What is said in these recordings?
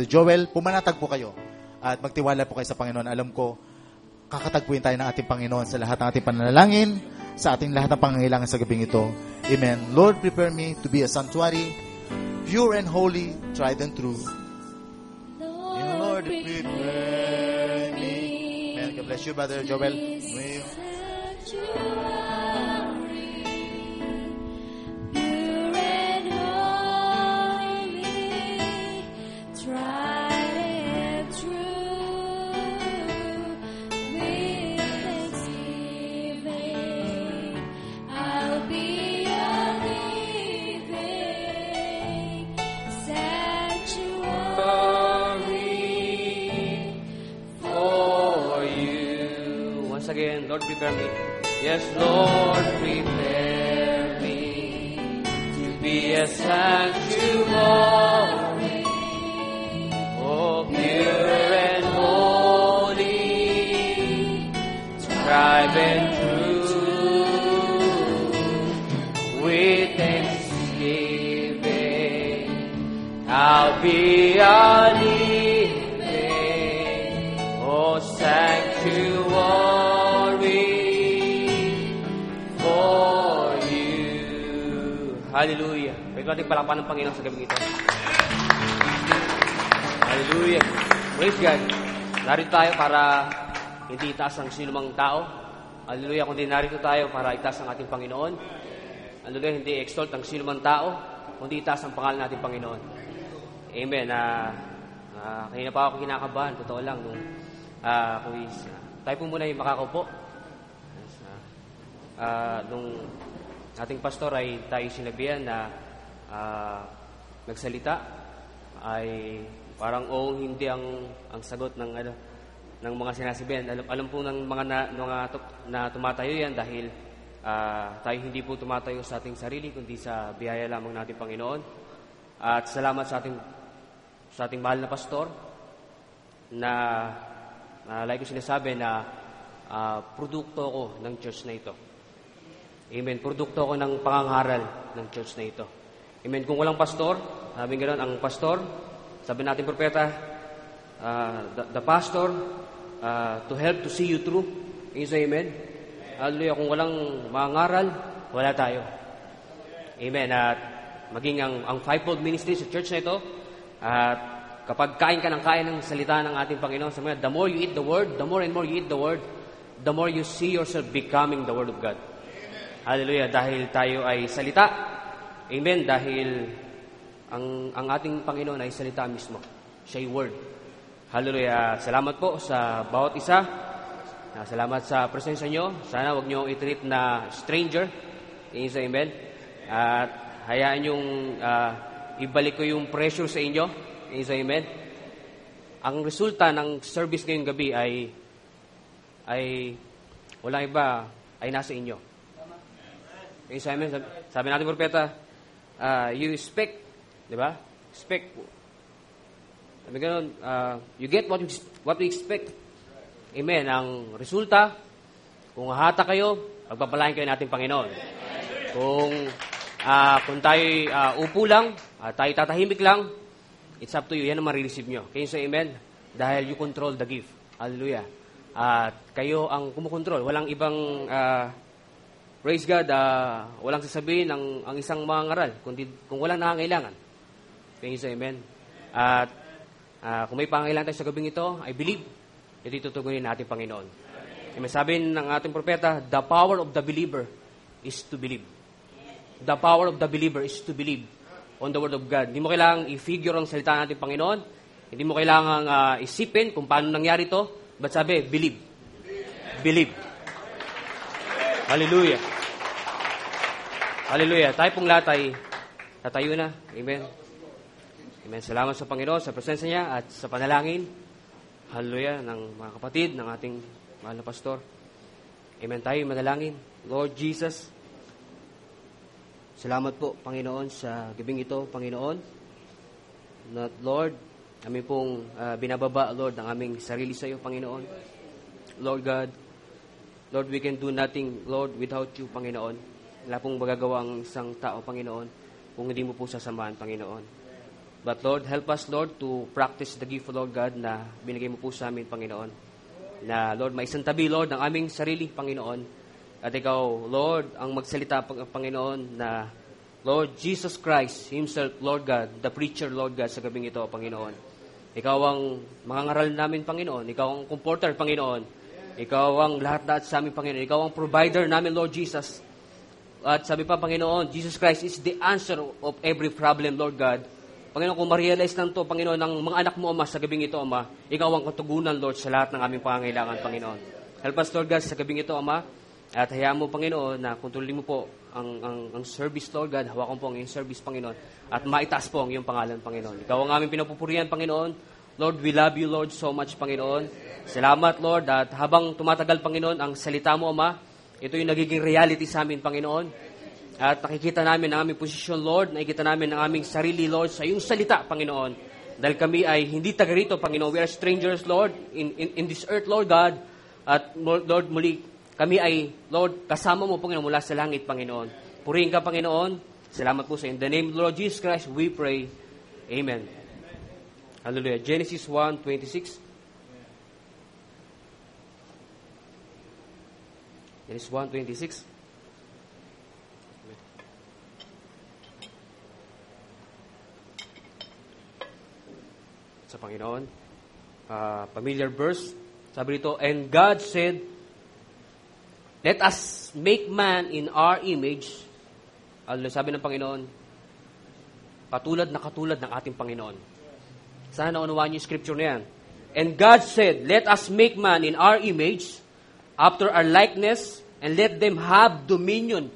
Brother Joel, pumanatag po kayo at magtiwala po kayo sa Panginoon. Alam ko, kakatagpuin tayo ng ating Panginoon sa lahat ng ating pananalangin, sa ating lahat ng pangangailangan sa gabing ito. Amen. Lord, prepare me to be a sanctuary, pure and holy, tried and true. Lord, prepare me. Amen. God bless you, Brother Joel. Again, Lord, prepare me. Yes, Lord, prepare me to be a sanctuary, oh, pure and holy, tried and true, with thanksgiving, I'll be a living, oh, sanctuary. Hallelujah. Pwede natin palakpan ng Panginoon sa gabi ito. Hallelujah. Praise God. Narito tayo para hindi itaas ang sinumang tao. Hallelujah. Kundi narito tayo para itaas ang ating Panginoon. Hallelujah. Hindi exalt ang sinumang tao, kundi itaas ang pangalan nating Panginoon. Amen. Kanina pa ako kinakabahan. Totoo lang. Tayo po muna yung makakaupo. Nung ating pastor ay tayo sinabihan na nagsalita ay parang hindi ang sagot ng mga sinasabihan. Alam po ng mga na tumatayo yan dahil tayo hindi po tumatayo sa ating sarili kundi sa biyaya lamang nating Panginoon. At salamat sa ating mahal na pastor na like ko sinasabi na produkto ko ng church na ito. Amen. Produkto ko ng pangangaral ng church na ito. Amen. Kung walang pastor, sabi ganoon, ang pastor, sabi natin propeta, the pastor to help to see you through. Amen. Hallelujah. Kung walang mangangaral, wala tayo. Amen. At maging ang fivefold ministry sa church na ito, at kapag kain ka ng salita ng ating Panginoon, sabi nga, the more you eat the Word, the more and more you eat the Word, the more you see yourself becoming the Word of God. Hallelujah. Dahil tayo ay salita. Amen. Dahil ang ating Panginoon ay salita mismo. Siya ay Word. Hallelujah. Salamat po sa bawat isa. Salamat sa presensya nyo. Sana huwag nyo i-treat na stranger. Amen. At hayaan yung ibalik ko yung pressure sa inyo. Amen. Ang resulta ng service ngayong gabi ay walang iba, ay nasa inyo. Amen. Sabi natin propeta, you expect, di ba? Expect. Sabi ganoon, you get what you expect. Amen. Ang resulta, kung hahata kayo, pagpapalain kayo nating Panginoon. Kung tayo upo lang, tayo tatahimik lang, it's up to you. Yan ang marireceive nyo. Kayo sa amen? Dahil you control the gift. Hallelujah. At kayo ang kumukontrol. Walang ibang praise God, walang sasabihin ang isang mangangaral kung walang nangangailangan. Kayo sa amen? At kung may pangangailangan tayo sa gabing ito, I believe, ito tutugunin natin Panginoon. May sabi ng ating propeta, the power of the believer is to believe. The power of the believer is to believe on the Word of God. Hindi mo kailangang i-figure ang salita natin Panginoon. Hindi mo kailangang isipin kung paano nangyari ito. But sabi, believe. Believe. Hallelujah. Hallelujah. Tayo pong lahat ay tatayo na. Amen. Amen. Salamat sa Panginoon, sa presensya niya at sa panalangin. Hallelujah. Ng mga kapatid, ng ating mahal na pastor. Amen. Tayo manalangin. Lord Jesus, salamat po, Panginoon, sa gabing ito, Panginoon. That, Lord, kami pong binababa, Lord, ang aming sarili sa iyo, Panginoon. Lord God, Lord, we can do nothing, Lord, without you, Panginoon. Wala pong magagawa ang isang tao, Panginoon, kung hindi mo po sasamahan, Panginoon. But Lord, help us, Lord, to practice the gift, Lord God, na binigay mo po sa amin, Panginoon. Na, Lord, maisantabi, Lord, ng aming sarili, Panginoon. At Ikaw, Lord, ang magsalita, Panginoon, na, Lord, Jesus Christ Himself, Lord God, the preacher, Lord God, sa gabing ito, Panginoon. Ikaw ang mangangaral namin, Panginoon. Ikaw ang comforter, Panginoon. Ikaw ang lahat-lahat sa amin, Panginoon. Ikaw ang provider namin, Lord Jesus. At sabi pa, Panginoon, Jesus Christ is the answer of every problem, Lord God. Panginoon, kung ma-realize lang to, Panginoon, ng mga anak mo, Ama, sa gabing ito, Ama, Ikaw ang katugunan, Lord, sa lahat ng aming pangangailangan, Panginoon. Help us, Lord God, sa gabing ito, Ama, at hayaan mo, Panginoon, na kontrolin mo po ang service, Lord God, hawakan po ang iyong service, Panginoon, at maitaas po ang iyong pangalan, Panginoon. Ikaw ang aming pinapupurihan, Panginoon. Lord, we love you, Lord, so much, Panginoon. Salamat, Lord, at habang tumatagal, Panginoon, ang salita mo, Ama, ito yung nagiging reality sa amin, Panginoon. At nakikita namin ang aming posisyon, Lord. Nakikita namin ang aming sarili, Lord, sa iyong salita, Panginoon. Dahil kami ay hindi taga rito, Panginoon. We are strangers, Lord, in this earth, Lord God. At, Lord, muli, kami ay, Lord, kasama mo, Panginoon, mula sa langit, Panginoon. Purihin ka, Panginoon. Salamat po sa in the name of Lord Jesus Christ, we pray. Amen. Hallelujah. Genesis 1:26. Genesis 1:26. Sa Panginoon. Familiar verse. Sabi rito, and God said, let us make man in our image. Sabi ng Panginoon, katulad ng ating Panginoon. Sana naunawaan niyo yung scripture na yan. And God said, let us make man in our image, after our likeness, and let them have dominion.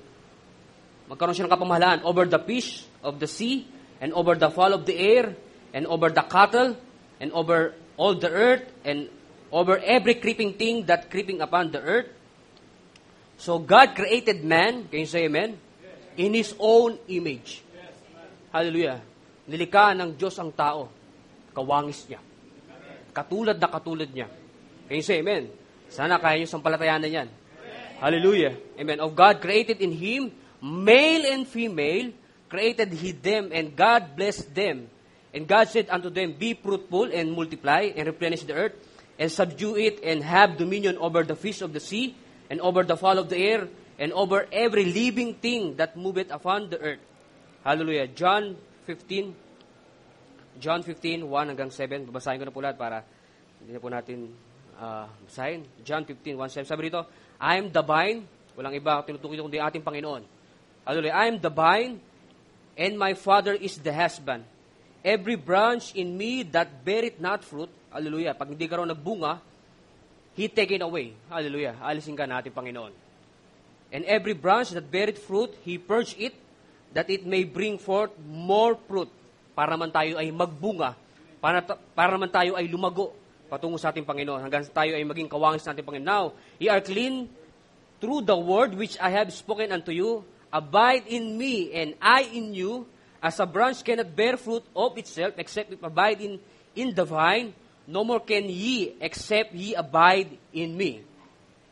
Magkaroon siya ng kapamahalaan over the fish of the sea, and over the fowl of the air, and over the cattle, and over all the earth, and over every creeping thing that creeping upon the earth. So God created man, can you say amen? In His own image. Hallelujah. Nilikha ng Diyos ang tao. Kawangis niya. Katulad niya. Can you say amen? Sana kaya niyo sampalatayanan yan. Hallelujah. Amen. Of God created in Him, male and female, created He them, and God blessed them. And God said unto them, be fruitful and multiply and replenish the earth and subdue it and have dominion over the fish of the sea and over the fowl of the air and over every living thing that moveth upon the earth. Hallelujah. John 15, 1 hanggang 7. Babasahin ko na po lahat para hindi na po natin basahin. John 15, 1, 7. Sabi rito, I am the vine. Walang iba, tinutukoy ko kundi ating Panginoon. Hallelujah. I am the vine and my Father is the husband. Every branch in me that beareth not fruit, hallelujah, pag hindi ka raw nagbunga, He taken away. Hallelujah. Alisin ka natin, Panginoon. And every branch that beareth fruit, He purged it, that it may bring forth more fruit. Para man tayo ay magbunga, para man tayo ay lumago patungo sa ating Panginoon, hanggang tayo ay maging kawangis sa ating Panginoon. Now, ye are clean through the word which I have spoken unto you. Abide in me, and I in you. As a branch cannot bear fruit of itself, except it abide in the vine, no more can ye, except ye abide in me.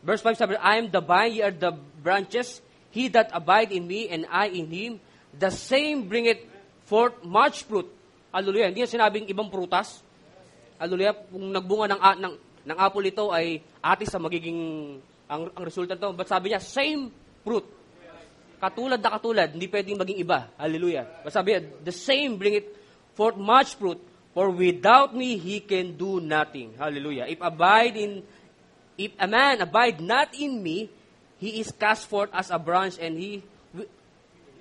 Verse 5 sabi, I am the vine, ye are the branches. He that abide in me, and I in him, the same bringeth forth much fruit. Hallelujah. Hindi yan sinabing ibang prutas. Hallelujah. Kung nagbunga ng apple ito ay atis sa magiging ang resulta nito. But sabi niya, same fruit. Katulad, hindi pwedeng maging iba. Hallelujah. Sabi niya, the same bringeth forth much fruit, for without me he can do nothing. Hallelujah. If a man abide not in me, he is cast forth as a branch, and he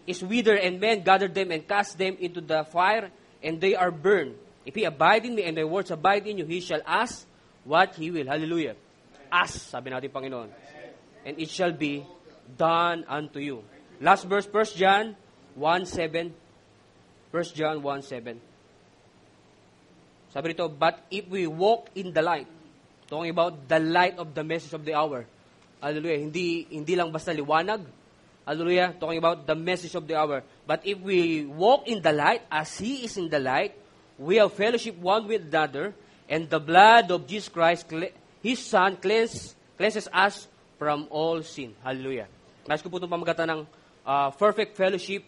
is withered, and men gather them and cast them into the fire, and they are burned. If he abide in me, and my words abide in you, he shall ask what he will. Hallelujah. Ask, sabi natin, Panginoon. And it shall be done unto you. Last verse, 1 John 1:7. 1 John 1:7. Sabi rito, but if we walk in the light, talking about the light of the message of the hour. Hallelujah. Hindi lang basta liwanag. Hallelujah. Talking about the message of the hour. But if we walk in the light, as He is in the light, we have fellowship one with another, and the blood of Jesus Christ, His Son, cleanses us from all sin. Hallelujah. Nais ko po itong pamagatan ng perfect fellowship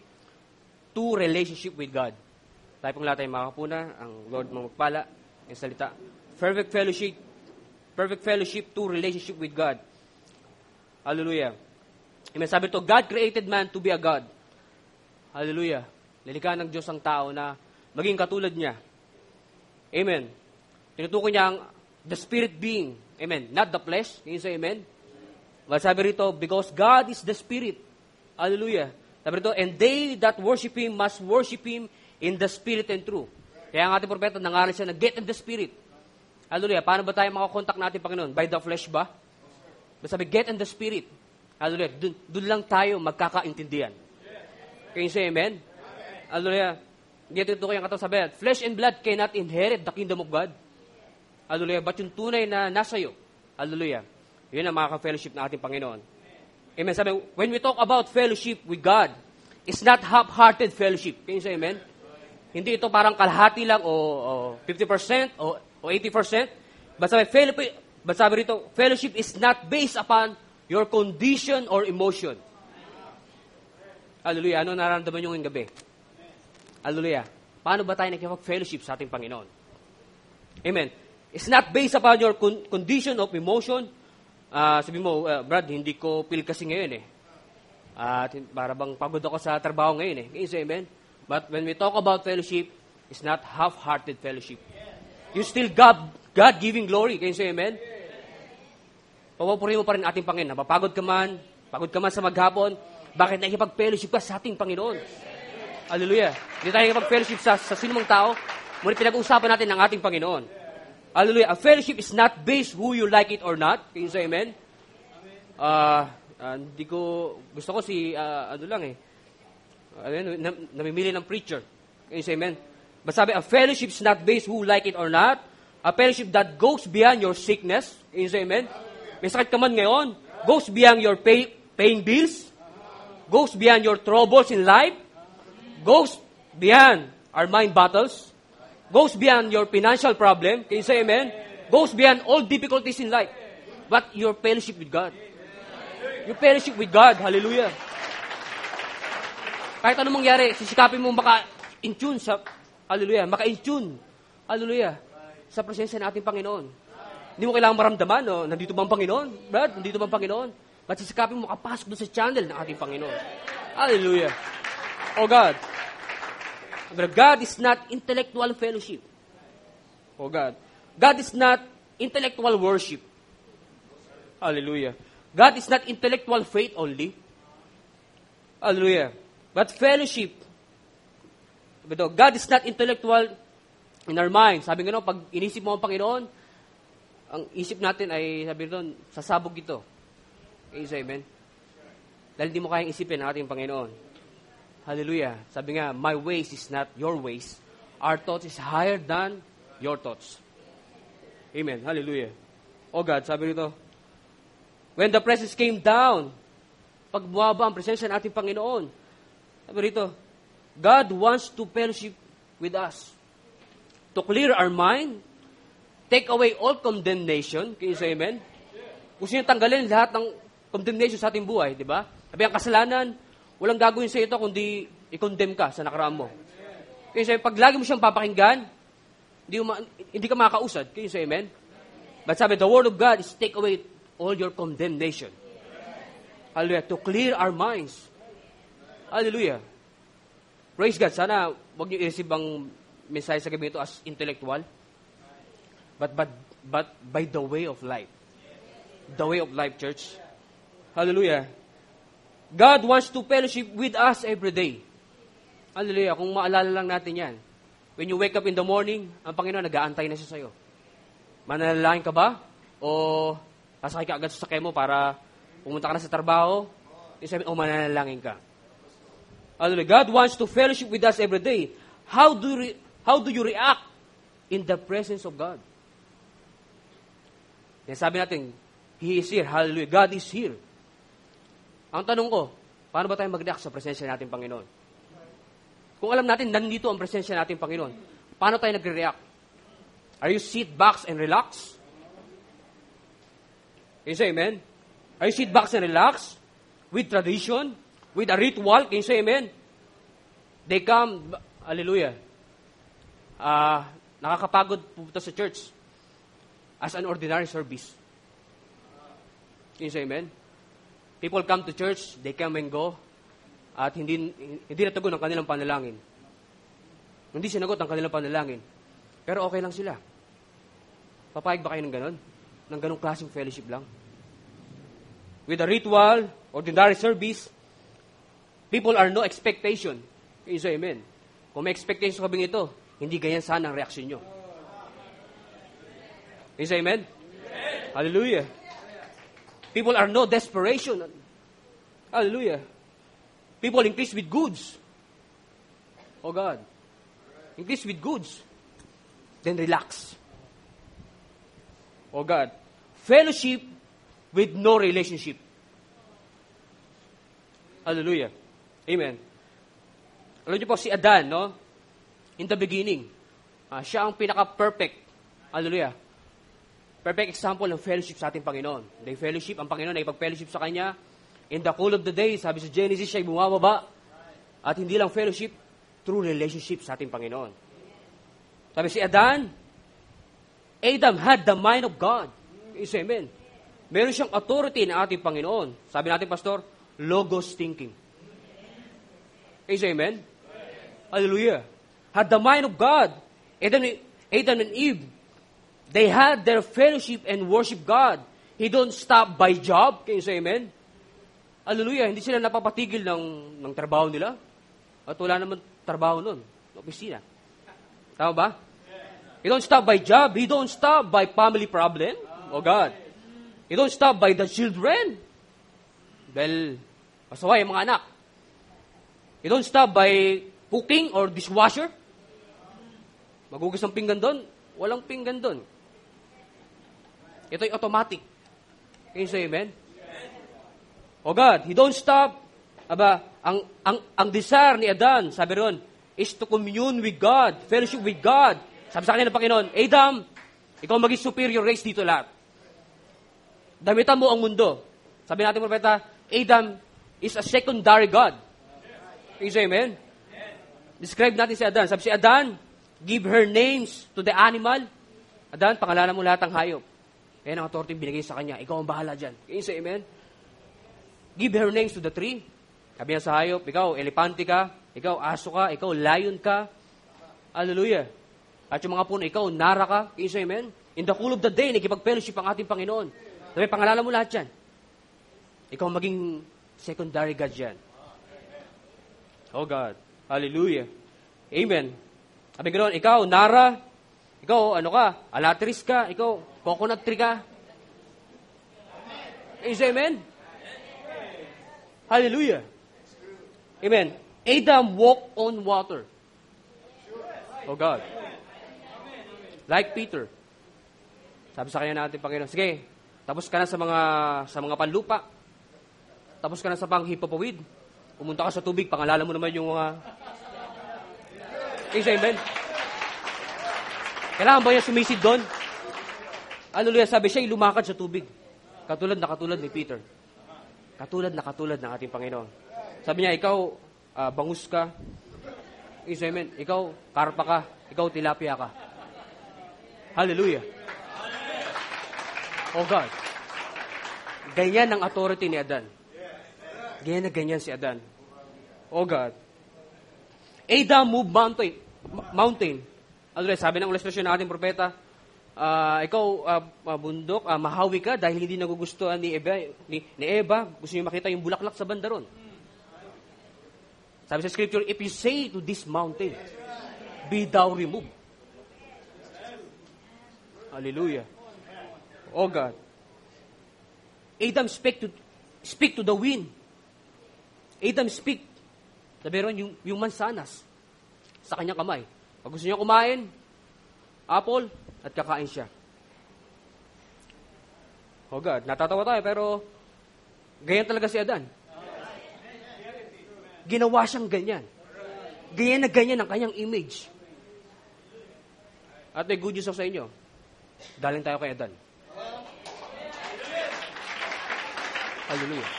to relationship with God. Tayo pong lahat ay makakapuna. Ang Lord magpala. Yung salita. Perfect fellowship to relationship with God. Hallelujah. Amen. Sabi ito, God created man to be a God. Hallelujah. Nilikha ng Diyos ang tao na maging katulad niya. Amen. Tinutukoy niya ang the spirit being. Amen. Not the flesh. Can you say amen? Well, sabi rito, because God is the spirit. Hallelujah. Sabi rito, and they that worship Him must worship Him in the spirit and truth. Kaya ang ating propeta, nangaral siya na get in the spirit. Hallelujah. Paano ba tayo makakontak natin, Panginoon? By the flesh ba? Sabi, get in the spirit. Hallelujah. Doon lang tayo magkakaintindihan. Can you say amen? Hallelujah. Dito ito kayang katawang sabi, flesh and blood cannot inherit the kingdom of God. Hallelujah. But yung tunay na nasa iyo, hallelujah, yun ang makaka-fellowship ng ating Panginoon. Amen. Sabi, when we talk about fellowship with God, it's not half-hearted fellowship. Can you say amen? Hindi ito parang kalahati lang o 50% o 80%. But sabi rito, fellowship is not based upon your condition or emotion. Hallelujah. Ano nararamdaman nyo ngayong gabi? Hallelujah. Paano ba tayo nakikipag-fellowship sa ating Panginoon? Amen. It's not based upon your condition of emotion. Sabi mo, Brad, hindi ko feel kasi ngayon eh. Para bang pagod ako sa trabaho ngayon eh. Can you say amen? But when we talk about fellowship, it's not half-hearted fellowship. You still God giving glory. Can you say amen? Papapurihin mo pa rin ating Panginoon. Napapagod ka man sa maghapon, bakit nakikipag-fellowship ka sa ating Panginoon? Hallelujah. Hindi tayo nakikipag-fellowship sa sinumang tao, ngunit pinag-uusapan natin ang ating Panginoon. Hallelujah. A fellowship is not based who you like it or not. Can you say amen? Gusto ko namimili ng preacher. Can you say amen? Sabi, a fellowship is not based who like it or not. A fellowship that goes beyond your sickness. Can you say amen? May sakit ka man ngayon. Goes beyond your paying bills. Goes beyond your troubles in life. Goes beyond our mind battles. Goes beyond your financial problem. Can you say amen? Goes beyond all difficulties in life. But your fellowship with God. Your fellowship with God. Hallelujah. Kahit anong mangyari, sisikapin mo maka-in tune sa, hallelujah, maka-in tune, hallelujah, sa presensya ng ating Panginoon. Hindi mo kailangang maramdaman, no? Nandito ba ang Panginoon? Brad, nandito ba ang Panginoon? But sisikapin mo makapasok doon sa channel ng ating Panginoon. Hallelujah. Oh God. But God is not intellectual fellowship. Oh God. God is not intellectual worship. Hallelujah. God is not intellectual faith only. Hallelujah. But fellowship. God is not intellectual in our mind. Sabi nga pag inisip mo ang Panginoon, ang isip natin ay, sabi doon, sasabog ito. Amen. Dahil hindi mo kayang isipin ang ating Panginoon. Hallelujah. Sabi nga, my ways is not your ways. Our thoughts is higher than your thoughts. Amen. Hallelujah. Oh God, sabi rito, when the presence came down, pag bumaba ang presensya ng ating Panginoon, sabi rito, God wants to fellowship with us. To clear our mind, take away all condemnation. Can you say amen? Gusto niya tanggalin lahat ng condemnation sa ating buhay, di ba? Sabi ang kasalanan, walang gagawin sa ito kundi i-condemn ka sa nakaraan mo. Kaya pag lagi mo siyang papakinggan, hindi ka makakausad. Can you say amen? But sabi, the word of God is take away all your condemnation. Hallelujah. To clear our minds. Hallelujah. Praise God. Sana huwag niyo i-receive ang mensahe sa gabi ito as intellectual. But by the way of life. The way of life, church. Hallelujah. God wants to fellowship with us every day. Hallelujah. Kung maalala lang natin yan. When you wake up in the morning, ang Panginoon nag-aantay na siya sa'yo. Manalangin ka ba? O sasakay ka agad sa sakay mo para pumunta ka na sa trabaho? O manalangin ka? Hallelujah. God wants to fellowship with us every day. How do you react in the presence of God? Yan sabi natin, He is here. Hallelujah. God is here. Ang tanong ko, paano ba tayo mag-react sa presensya natin, Panginoon? Kung alam natin, nandito ang presensya natin, Panginoon, paano tayo nagre-react? Are you sit back and relax? Can you say amen? Are you sit back and relax? With tradition? With a ritual? Can you say amen? They come, hallelujah. nakakapagod pupunta sa church as an ordinary service. Can you say amen? People come to church, they come and go, at hindi natugon ang kanilang panalangin. Hindi sinagot ang kanilang panalangin. Pero okay lang sila. Papayag ba kayo ng ganon? Ng ganong klaseng fellowship lang? With a ritual, ordinary service, people are no expectation. Can you say amen? Kung may expectation sa kabing ito, hindi ganyan sana ang reaksyon nyo. Can you say amen? Amen. Hallelujah. People are no desperation. Hallelujah. People increase with goods. Oh God. Increase with goods. Then relax. Oh God. Fellowship with no relationship. Hallelujah. Amen. Alam niyo po, si Adan, no? In the beginning, siya ang pinaka-perfect. Hallelujah. Perfect example ng fellowship sa ating Panginoon. May fellowship, ang Panginoon ay ipag-fellowship sa Kanya. In the cool of the day, sabi sa Genesis, siya ay bumababa. At hindi lang fellowship, true relationship sa ating Panginoon. Sabi si Adam had the mind of God. Is amen. Meron siyang authority ng ating Panginoon. Sabi natin, Pastor, logos thinking. Is amen? Hallelujah. Had the mind of God. Adam and Eve, they had their fellowship and worship God. He don't stop by job. Can you say amen? Hallelujah. Hindi sila napapatigil ng trabaho nila. At wala naman trabaho nun. Opisina. Tama ba? He don't stop by job. He don't stop by family problem. Oh God. He don't stop by the children. Dahil pasaway ang mga anak. He don't stop by cooking or dishwasher. Magugas ng pinggan doon. Walang pinggan doon. Ito'y automatic. Can you say amen? Oh God, He don't stop. Ang desire ni Adan, sabi ron, is to commune with God, fellowship with God. Sabi sa kanya ng Panginoon, Adam, ikaw maging superior race dito lahat. Damitan mo ang mundo. Sabi natin, Propeta, Adam is a secondary God. Can you say amen? Describe natin si Adan. Sabi si Adan, give her names to the animal. Adan, pangalanan mo lahat ng hayop. Yan ang authority binigay sa kanya. Ikaw ang bahala dyan. Can you say amen? Give her names to the tree. Sabi niya sa hayop, ikaw, elepante ka, ikaw, aso ka, ikaw, lion ka. Hallelujah. At yung mga puno, ikaw, nara ka. Can you say amen? In the cool of the day, nakipag-fellowship ang ating Panginoon. Sabi, pangalanan mo lahat yan. Ikaw maging secondary God yan. Oh God. Hallelujah. Amen. Sabi ganoon, ikaw, nara, ikaw, ano ka, alatris ka, ikaw, coconut tree ka. Is amen? Hallelujah. Amen. Adam walked on water. Oh God. Like Peter. Sabi sa kanya natin, Panginoon, sige, tapos ka na sa mga panlupa. Tapos ka na sa panghipapawid. Pumunta ka sa tubig, pangalala mo naman yung mga... Is amen? Kailangan ba niya sumisid doon? Hallelujah, sabi siya, lumakad sa tubig. Katulad ni Peter. Katulad ng ating Panginoon. Sabi niya, ikaw, bangus ka. Is amen? Ikaw, karpa ka. Ikaw, tilapia ka. Hallelujah. Oh God. Ganyan ang authority ni Adan. Ganyan si Adan. Oh God. Adam moved mountain. Ano sabi ng illustration ng ating propeta, ikaw, bundok, mahawi ka dahil hindi nagugustuhan ni Eva. Gusto niyo makita yung bulaklak sa banda ron. Sabi sa scripture, if you say to this mountain, be thou removed. Hallelujah. Oh God. Adam speak to the wind. Adam speak. Sabi ron, yung mansanas sa kanyang kamay. Pag gusto niya kumain, apple, at kakain siya. Oh God, natatawa tayo, pero ganyan talaga si Adan. Ginawa siyang ganyan. Ganyan ang kanyang image. At may good news ako sa inyo. Galing tayo kay Adan. Hallelujah.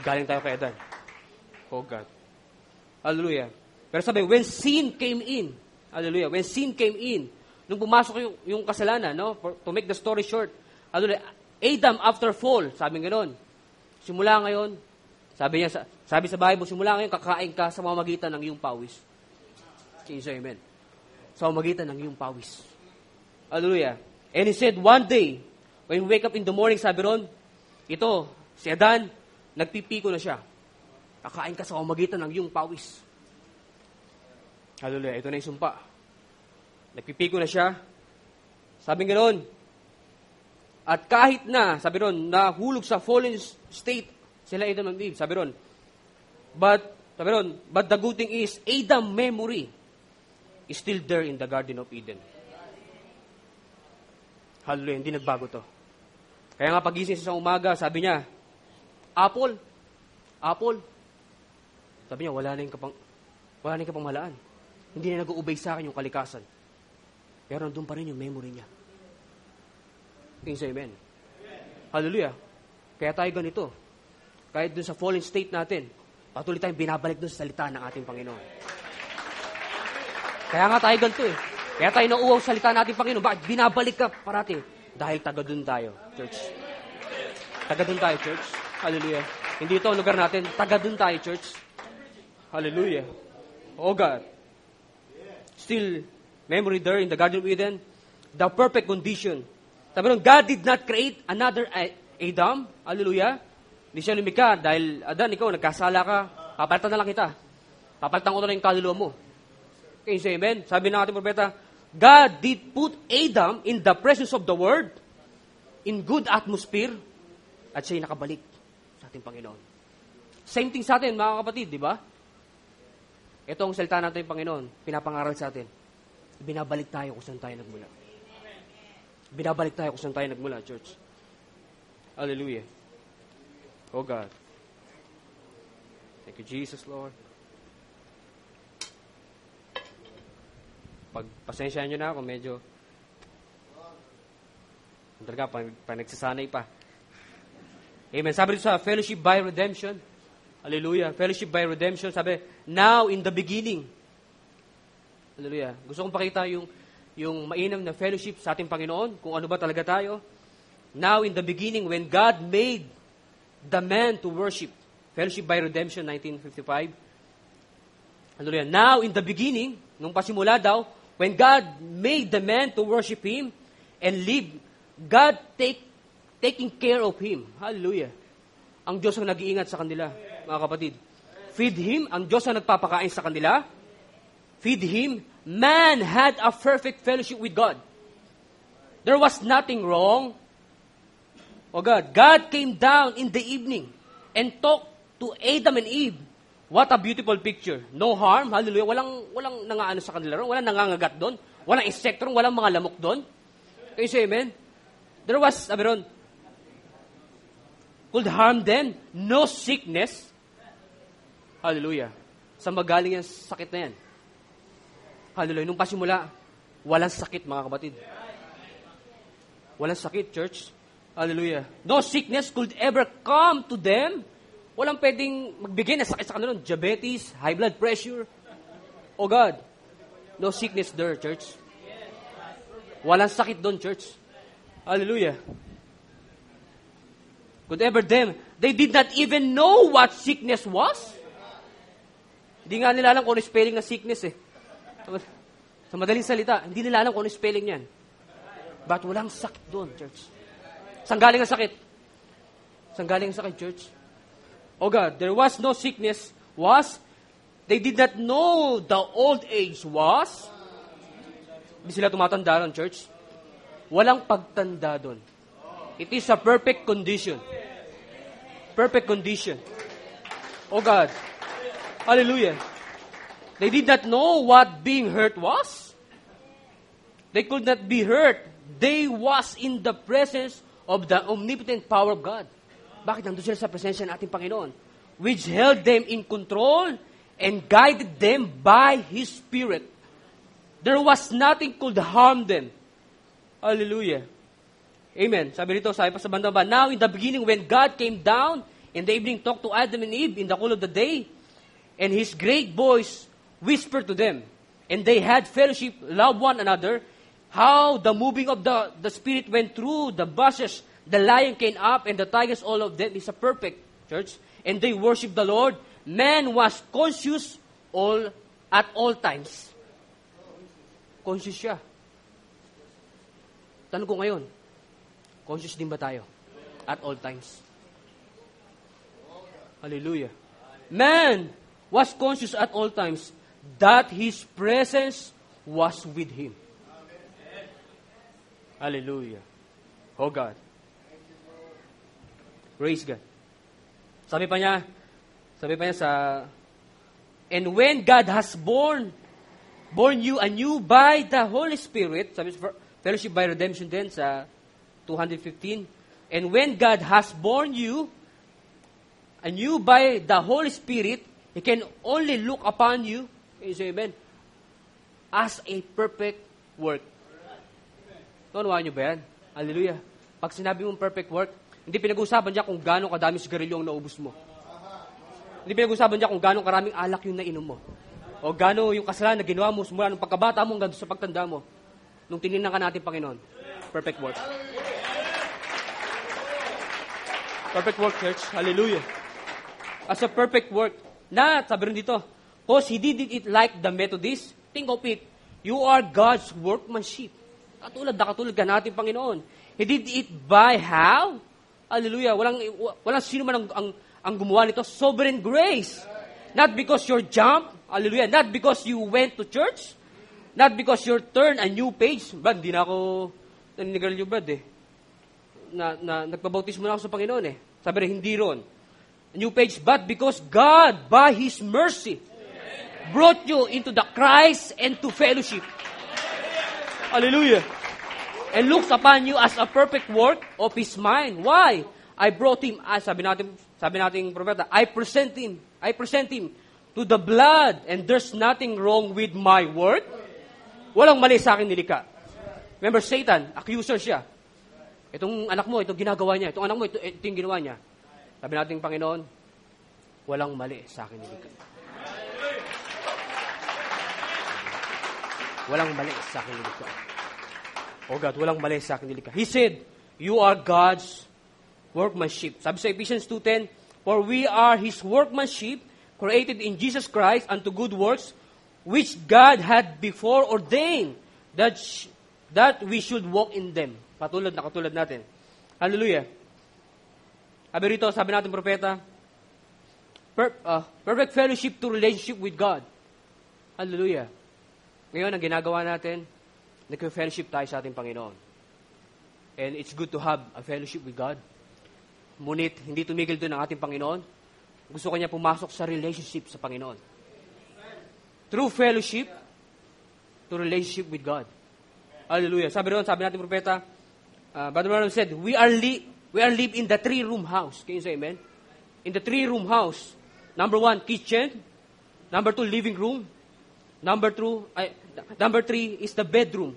Galing tayo kay Adan. Oh God. Hallelujah. Pero sabi, when sin came in, Hallelujah. When sin came in, nung pumasok yung kasalanan, no? To make the story short, hallelujah, Adam after fall, sabi ganoon. Simula ngayon, sabi sa Bible, simula ngayon, kakain ka sa pamamagitan ng iyong pawis. Say amen. Sa pamamagitan ng iyong pawis. Hallelujah. And he said, one day, when we wake up in the morning, sabi ron, ito, si Adan, nagpipiko na siya. Kakain ka sa pamamagitan ng iyong pawis. Hallelujah. Ito na yung sumpa. Nagpipiko na siya. Sabi ganoon, at kahit na, sabi ron, nahulog sa fallen state, sila Adam and Eve, sabi ron, but the good thing is, Adam memory is still there in the Garden of Eden. Hallelujah, hindi nagbago to. Kaya nga pagising sa umaga, sabi niya, apple. Sabi niya, wala na yung kapamahalaan. Hindi na nag-uubay sa akin yung kalikasan. Pero nandun pa rin yung memory niya. King say amen. Hallelujah. Kaya tayo ganito. Kahit dun sa fallen state natin, patuloy tayong binabalik dun sa salita ng ating Panginoon. Kaya nga tayo ganito eh. Kaya tayo nauuwaw sa salita ng ating Panginoon. Bakit? Binabalik ka parati. Dahil taga dun tayo, church. Taga dun tayo, church. Hallelujah. Hindi ito ang lugar natin. Taga dun tayo, church. Hallelujah. Oh God. Still, memory there in the Garden of Eden. The perfect condition. Sabi nun, God did not create another Adam. Hallelujah. Hindi siya lumikha dahil, Adan, ikaw, nagkasala ka. Papalitan na lang kita. Papalitan ko na lang yung kaluluwa mo. Okay, say amen. Sabi ng ating propeta, God did put Adam in the presence of the Word, in good atmosphere, at siya'y nakabalik sa ating Panginoon. Same thing sa atin, mga kapatid, di ba? Ito ang salita natin ng Panginoon, pinapangaral sa atin. Binabalik tayo kung saan tayo nagmula. Binabalik tayo kung saan tayo nagmula, church. Hallelujah. Oh God. Thank you, Jesus, Lord. Pagpasensyahan nyo na ako, medyo talaga, pa nagsasanay pa. Amen. Sabi dito sa Fellowship by Redemption. Hallelujah. Fellowship by Redemption. Sabi, now in the beginning. Hallelujah. Gusto kong pakita yung mainam na fellowship sa ating Panginoon, kung ano ba talaga tayo. Now in the beginning, when God made the man to worship. Fellowship by Redemption, 1955. Hallelujah. Now in the beginning, nung pasimula daw, when God made the man to worship Him and live, God taking care of him. Hallelujah. Ang Diyos ang nag-iingat sa kanila, mga kapatid. Feed him, ang Diyos ang nagpapakain sa kanila. Feed him. Man had a perfect fellowship with God. There was nothing wrong. Oh God, God came down in the evening and talked to Adam and Eve. What a beautiful picture. No harm. Hallelujah. Walang nangaano sa kanila ron. Walang nangangagat doon. Walang insekto ron. Walang mga lamok doon. Can you say amen? There was, sabi ron, could harm them. No sickness. Hallelujah. Sa magaling yung sakit na yan. Hallelujah. Nung pasimula, walang sakit, mga kapatid. Walang sakit, church. Hallelujah. No sickness could ever come to them. Walang pwedeng magbigay na sakit sa kanila. Diabetes, high blood pressure. Oh God. No sickness there, church. Walang sakit doon, church. Hallelujah. Could ever them. They did not even know what sickness was. Hindi nga nila alam kung ano spelling ng sickness eh. Sa madaling salita, hindi nila alam kung ano spelling yan. But walang sakit doon, church. Saan galing ang sakit? Saan galing ang sakit, church? Oh God, there was no sickness. They did not know the old age was. Hindi sila tumatanda doon, church. Walang pagtanda doon. It is a perfect condition. Perfect condition. Oh God. Hallelujah. They did not know what being hurt was. They could not be hurt. They was in the presence of the omnipotent power of God. Bakit nandun sila sa presensya ng ating Panginoon? Which held them in control and guided them by His Spirit. There was nothing could harm them. Hallelujah. Amen. Sabi rito, sabi pa sa banda ba, now in the beginning when God came down in the evening, talked to Adam and Eve in the cool of the day, and His great voice whispered to them, and they had fellowship, loved one another, how the moving of the Spirit went through the bushes, the lion came up, and the tigers, all of them is a perfect church. And they worship the Lord. Man was conscious at all times. Conscious siya. Tanong ko ngayon, conscious din ba tayo? At all times. Hallelujah. Man was conscious at all times that His presence was with him. Hallelujah. Oh God. Praise God. Sabi pa niya and when God has born you anew by the Holy Spirit, sabi sa Fellowship by Redemption din sa 215, and when God has born you anew by the Holy Spirit, He can only look upon you, can you say amen, as a perfect work. Naunawaan niyo ba yan? Hallelujah. Pag sinabi mong perfect work, hindi pinag-uusapan niya kung gano'ng kadami sigarilyo ang naubos mo. Hindi pinag-uusapan niya kung gano'ng karaming alak yung nainom mo. O gano'ng yung kasalanan na ginawa mo mula nung pagkabata mo hanggang sa pagtanda mo. Nung tinignan ka natin, Panginoon. Perfect work. Perfect work, church. Hallelujah. As a perfect work. Sabi rin dito, because He did it like the Methodists, think of it, you are God's workmanship. Katulad ka natin, Panginoon. He did it by how? Hallelujah. Walang sino man ang gumawa nito. Sovereign grace. Not because you're jump. Hallelujah. Not because you went to church. Not because you're turned a new page. Brad, hindi na ako naninigaral yung Brad eh. Nagpabautismo na ako sa Panginoon eh. Sabi rin, hindi ron. A new page, but because God, by His mercy, brought you into the Christ and to fellowship. Hallelujah. And looks upon you as a perfect work of His mind. Why? I brought him, sabi nating propeta, I present him to the blood, and there's nothing wrong with my work. Walang mali sa akin nilikha. Remember, Satan, accuser siya. Itong anak mo, ito ginagawa niya. Itong anak mo, ito yung ginawa niya. Sabi nating Panginoon, walang mali sa akin nilikha. Walang mali sa akin nilikha. Oh God, walang mali sa akin nilikha. He said, you are God's workmanship. Sabi sa Ephesians 2:10, for we are His workmanship, created in Jesus Christ unto good works, which God had before ordained that we should walk in them. Katulad natin. Hallelujah. Sabi natin propeta, perfect fellowship to relationship with God. Hallelujah. Ngayon, ang ginagawa natin, nag-fellowship tayo sa ating Panginoon. And it's good to have a fellowship with God. Ngunit, hindi tumigil doon ang ating Panginoon. Gusto kanya pumasok sa relationship sa Panginoon. Through fellowship to relationship with God. Hallelujah. Sabi natin propeta, Brother Branham said, we are live in the 3-room house. Can you say amen? In the 3-room house. Number 1, kitchen. Number 2, living room. Number 3 is the bedroom.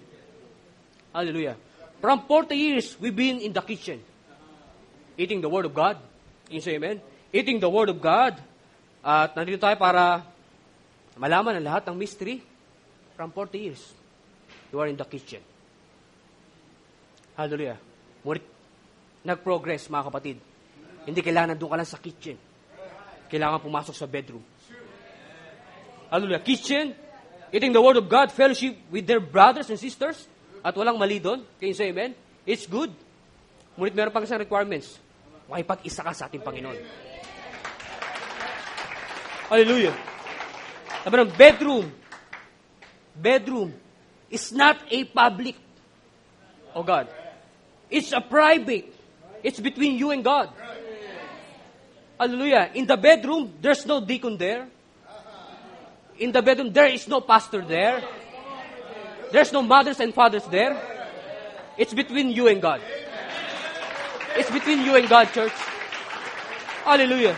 Hallelujah. From 40 years, we've been in the kitchen. Eating the Word of God. Can you say amen? Eating the Word of God. At nandito tayo para malaman ang lahat ng mystery. From 40 years, you are in the kitchen. Hallelujah. Nag-progress, mga kapatid. Hindi kailangan doon ka lang sa kitchen. Kailangan pumasok sa bedroom. Hallelujah. Kitchen, eating the Word of God, fellowship with their brothers and sisters, at walang mali doon. Can you say amen? It's good. Ngunit meron pang isang requirements. Makipag-isa ka sa ating Panginoon. Hallelujah. Sabi ng bedroom is not a public. Oh God. It's a private. It's between you and God. Hallelujah. In the bedroom, there's no deacon there. In the bedroom, there is no pastor there. There's no mothers and fathers there. It's between you and God. It's between you and God, church. Hallelujah.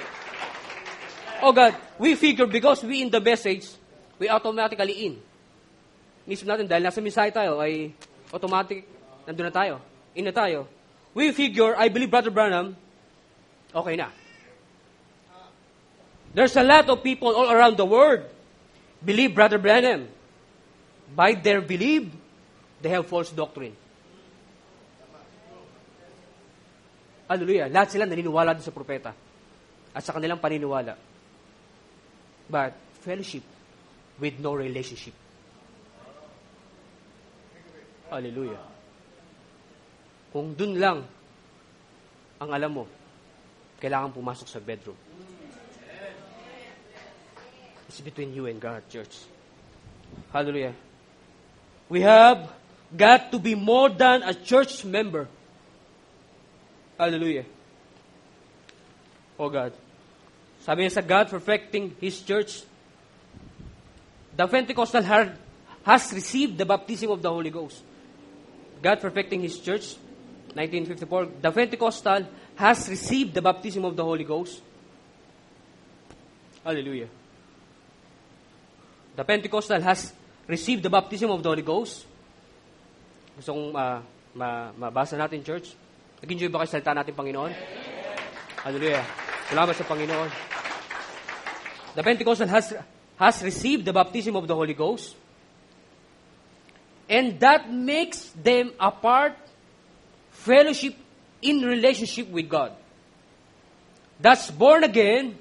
Oh God, we figure because we in the message, we automatically in. Nisip natin, dahil nasa mensahe tayo, ay automatic, nandun na tayo. In na tayo. We figure, I believe Brother Branham, okay na. There's a lot of people all around the world believe Brother Branham. by their belief, they have false doctrine. Hallelujah. Lahat sila naniniwala din sa propeta at sa kanilang paniniwala. But fellowship with no relationship. Hallelujah. Kung dun lang ang alam mo, kailangan pumasok sa bedroom. It's between you and God, church. Hallelujah. We have got to be more than a church member. Hallelujah. Oh God. Sabi niya sa God perfecting His church, the Pentecostal has received the baptism of the Holy Ghost. God perfecting His church, 1954, the Pentecostal has received the baptism of the Holy Ghost. Hallelujah. The Pentecostal has received the baptism of the Holy Ghost. Gusto kong mabasa natin, church. Nag-enjoy ba kayo sa salita natin, Panginoon? Hallelujah. Salamat sa Panginoon. The Pentecostal has received the baptism of the Holy Ghost. And that makes them a part, fellowship in relationship with God. That's born again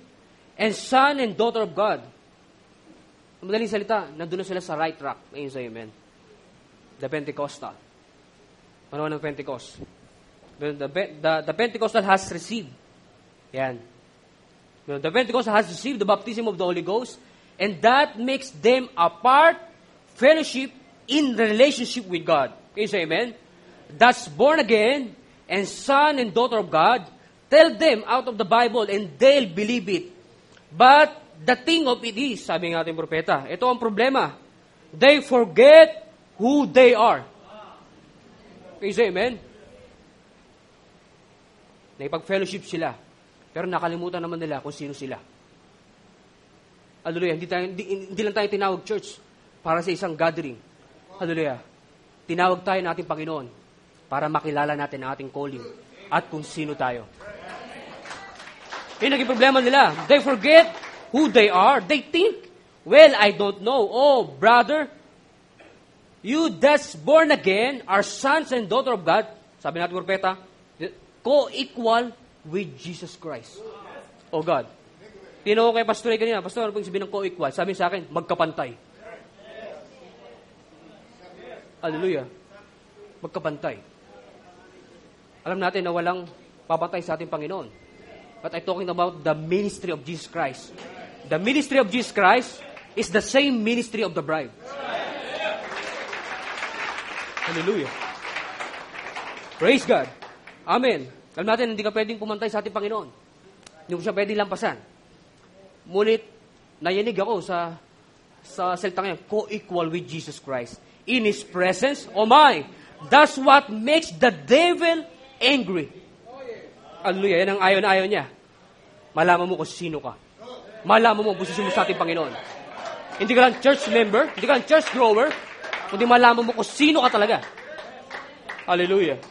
and son and daughter of God. Ang madaling salita, nandun na sila sa right track. Ayun sa amen. The Pentecostal. Ano ng Pentecost? The Pentecostal has received. Yan. The Pentecostal has received the baptism of the Holy Ghost, and that makes them a part, fellowship in relationship with God. Can you say amen? That's born again and son and daughter of God. Tell them out of the Bible and they'll believe it. But the thing of it is, sabi ng ating propeta, ito ang problema. They forget who they are. Can you say amen? Nakipag-fellowship sila. Pero nakalimutan naman nila kung sino sila. Hallelujah. Hindi lang tayo tinawag church para sa isang gathering. Hallelujah. Tinawag tayo ng ating Panginoon para makilala natin ang ating calling at kung sino tayo. Yung naging problema nila, they forget who they are. They think, well, I don't know. Oh, brother, you that's born again are sons and daughter of God. Sabi natin, propeta, co-equal with Jesus Christ. Oh God. Tinawag ko kay Pastor kanina, Pastor, ano pong sabihin ng co-equal? Sabi sa akin, magkapantay. Hallelujah. Magkapantay. Alam natin na walang papatay sa ating Panginoon. But I'm talking about the ministry of Jesus Christ. The ministry of Jesus Christ is the same ministry of the bride. Hallelujah. Praise God. Amen. Alam natin, hindi ka pwedeng pumantay sa ating Panginoon. Hindi mo siya pwedeng lampasan. Ngunit, nayanig ako sa salita ngayon, co-equal with Jesus Christ. In His presence, oh my, that's what makes the devil angry. Hallelujah, yan ang ayaw na ayaw niya. Malaman mo kung sino ka. Malaman mo ang posisyon mo sa ating Panginoon. Hindi ka lang church member, hindi ka lang church grower, kundi malaman mo kung sino ka talaga. Hallelujah.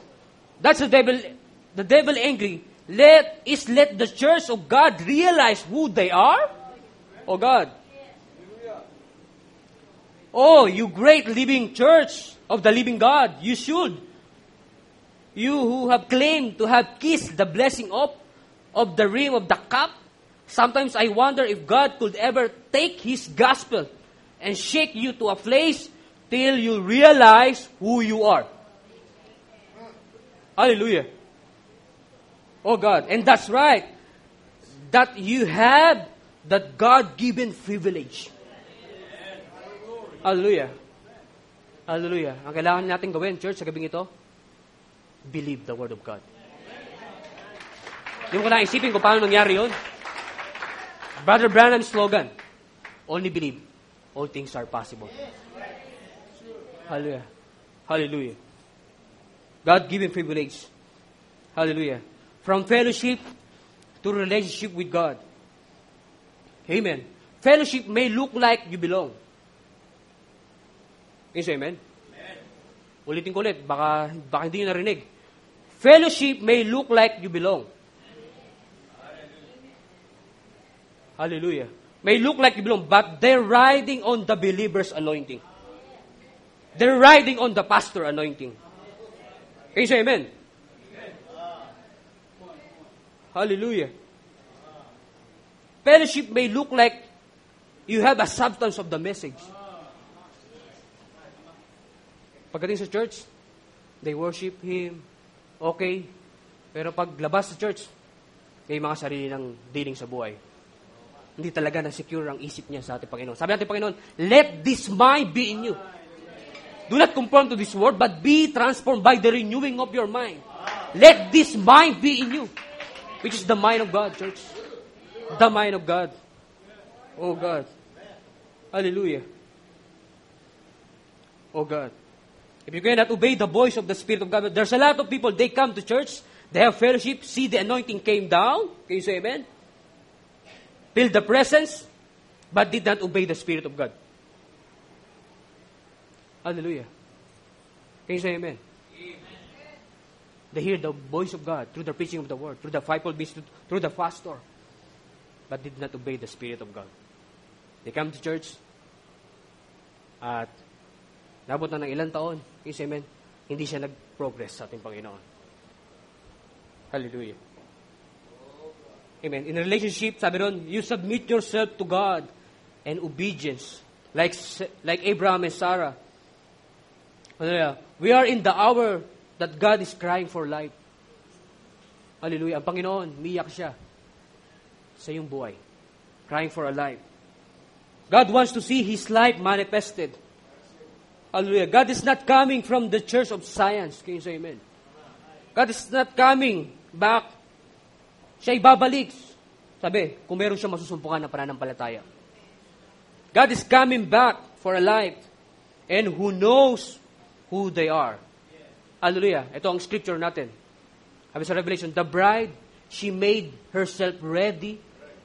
That's the devil angry. Let the church of God realize who they are. Oh God. Oh, you great living church of the living God. You should. You who have claimed to have kissed the blessing of the rim of the cup. Sometimes I wonder if God could ever take His gospel and shake you to a place till you realize who you are. Hallelujah. Oh God. And that's right. That you have that God-given privilege. Hallelujah. Hallelujah. Ang kailangan natin gawin, church, sa gabing ito, believe the Word of God. Hindi mo ko naisipin kung paano nangyari yun. Brother Branham's slogan, only believe, all things are possible. Hallelujah. Hallelujah. God-given privilege. Hallelujah. From fellowship to relationship with God. Amen. Fellowship may look like you belong. Yes, amen? Amen. Ulitin ko ulit, baka hindi nyo narinig. Fellowship may look like you belong. Hallelujah. May look like you belong, but they're riding on the believer's anointing. They're riding on the pastor anointing. Can you say amen? Hallelujah. Fellowship may look like you have a substance of the message. Pagdating sa church, they worship Him. Okay. Pero pag labas sa church, may mga sarili ng dealing sa buhay. Hindi talaga na-secure ang isip niya sa ating Panginoon. Sabi natin, Panginoon, let this mind be in you. Do not conform to this world, but be transformed by the renewing of your mind. Let this mind be in you. Which is the mind of God, church. The mind of God. Oh God. Hallelujah. Oh God. If you cannot obey the voice of the Spirit of God, there's a lot of people, they come to church, they have fellowship, see the anointing came down. Can you say amen? Feel the presence, but did not obey the Spirit of God. Hallelujah. Can you say amen? They hear the voice of God through the preaching of the word, through the fivefold ministry, through the pastor, but did not obey the Spirit of God. They come to church, at nabot na ng ilang taon, yes, amen, hindi siya nag-progress sa ating Panginoon. Hallelujah. Amen. In a relationship, sabi ron, you submit yourself to God and obedience, like Abraham and Sarah. Hallelujah. We are in the hour that God is crying for life. Hallelujah. Ang Panginoon, miyak siya sa iyong buhay. Crying for a life. God wants to see His life manifested. Hallelujah. God is not coming from the church of science. Can you say amen? God is not coming back. Siya ibabalik. Sabi, kung meron siya masusumpungan na pananampalataya. God is coming back for a life and who knows who they are. Hallelujah. Ito ang scripture natin. Sabi sa Revelation, the bride, she made herself ready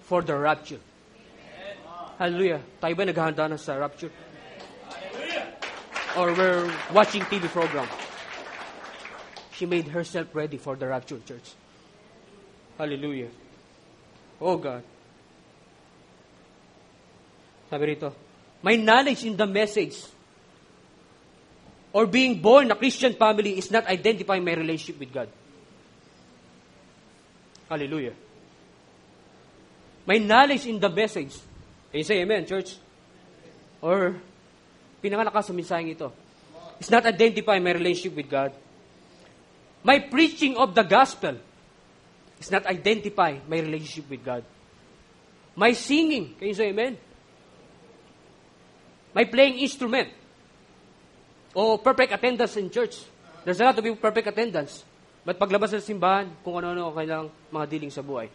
for the rapture. Hallelujah. Tayo ba naghahanda na sa rapture? Or we're watching TV program. She made herself ready for the rapture, church. Hallelujah. Oh God. Sabi rito, my knowledge in the message or being born in a Christian family is not identifying my relationship with God. Hallelujah. My knowledge in the message. Can you say amen, church? Or, pinanganak ka sa mensaheng ito. It's not identifying my relationship with God. My preaching of the gospel is not identify my relationship with God. My singing, can you say amen? My playing instrument, o perfect attendance in church. There's a lot of people perfect attendance. But paglabas sa simbahan, kung ano-ano kailang mga dealing sa buhay.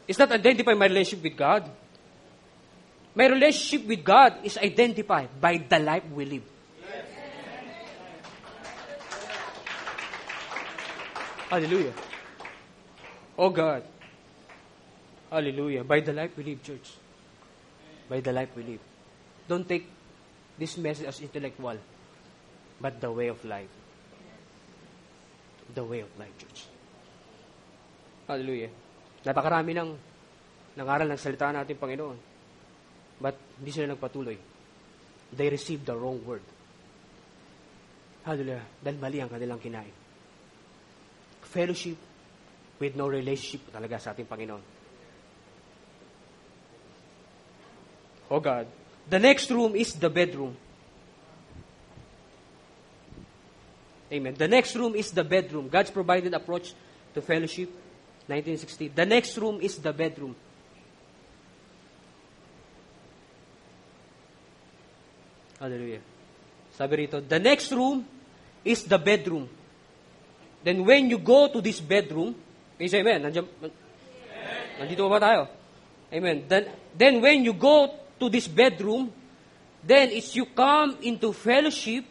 It's not identify my relationship with God. My relationship with God is identified by the life we live. Hallelujah. Oh God. Hallelujah. By the life we live, church. By the life we live. Don't take this message as intellectual, but the way of life. The way of life, church. Hallelujah. Napakarami ng nangaral ng salita natin, Panginoon. But hindi sila nagpatuloy. They received the wrong word. Hallelujah. Dahil mali ang kanilang kinain. Fellowship with no relationship talaga sa ating Panginoon. Oh God. The next room is the bedroom. Amen. The next room is the bedroom. God's provided approach to fellowship, 1960. The next room is the bedroom. Hallelujah. Sabi rito, the next room is the bedroom. Then when you go to this bedroom, can you say amen? Nandito ba tayo? Amen. Then when you go to this bedroom, then it's you come into fellowship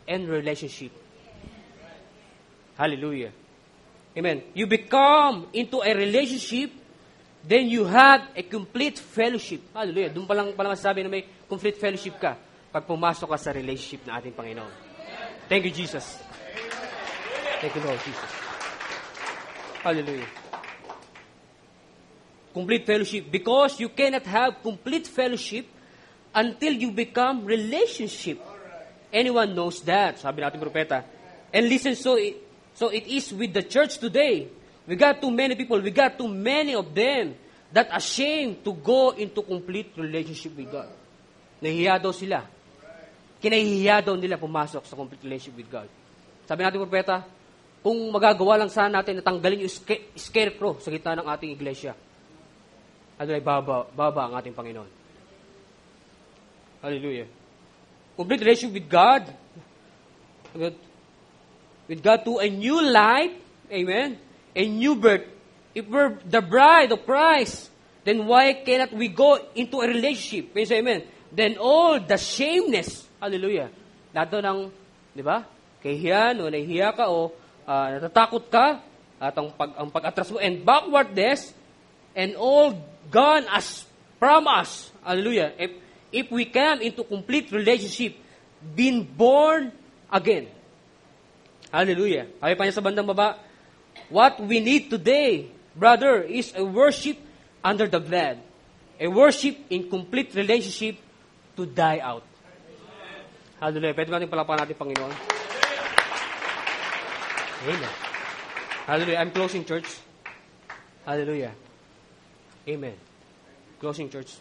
and relationship. Hallelujah. Amen. You become into a relationship, then you have a complete fellowship. Hallelujah. Doon pa lang masasabi na may complete fellowship ka pag pumasok ka sa relationship na ating Panginoon. Thank you, Jesus. Thank you, Lord Jesus. Hallelujah. Complete fellowship. Because you cannot have complete fellowship until you become relationship. anyone knows that. Sabi natin propeta. And listen, so it is with the church today. We got too many people, we got too many of them that ashamed to go into complete relationship with God. Nahihiya daw sila. Kinahihiya daw nila pumasok sa complete relationship with God. Sabi natin propeta, kung magagawa lang sana natin na tanggalin yung scarecrow sa gitna ng ating iglesia, ano ay baba ang ating Panginoon. Hallelujah. Complete relationship with God to a new life, amen, a new birth. If we're the bride of Christ, then why cannot we go into a relationship? Can you say amen? Then all the shameness, hallelujah, lahat ng, di ba, kahihiyan o nahihiya ka o natatakot ka, at ang pag-atras mo, and backwardness, and all gone as from us. Hallelujah. If we come into complete relationship, being born again. Hallelujah. Sabi pa niya sa bandang baba, what we need today, brother, is a worship under the blood. A worship in complete relationship to die out. Hallelujah. Pwede natin palapakan natin, Panginoon. Amen. Hallelujah. I'm closing, church. Hallelujah. Amen. Closing, church.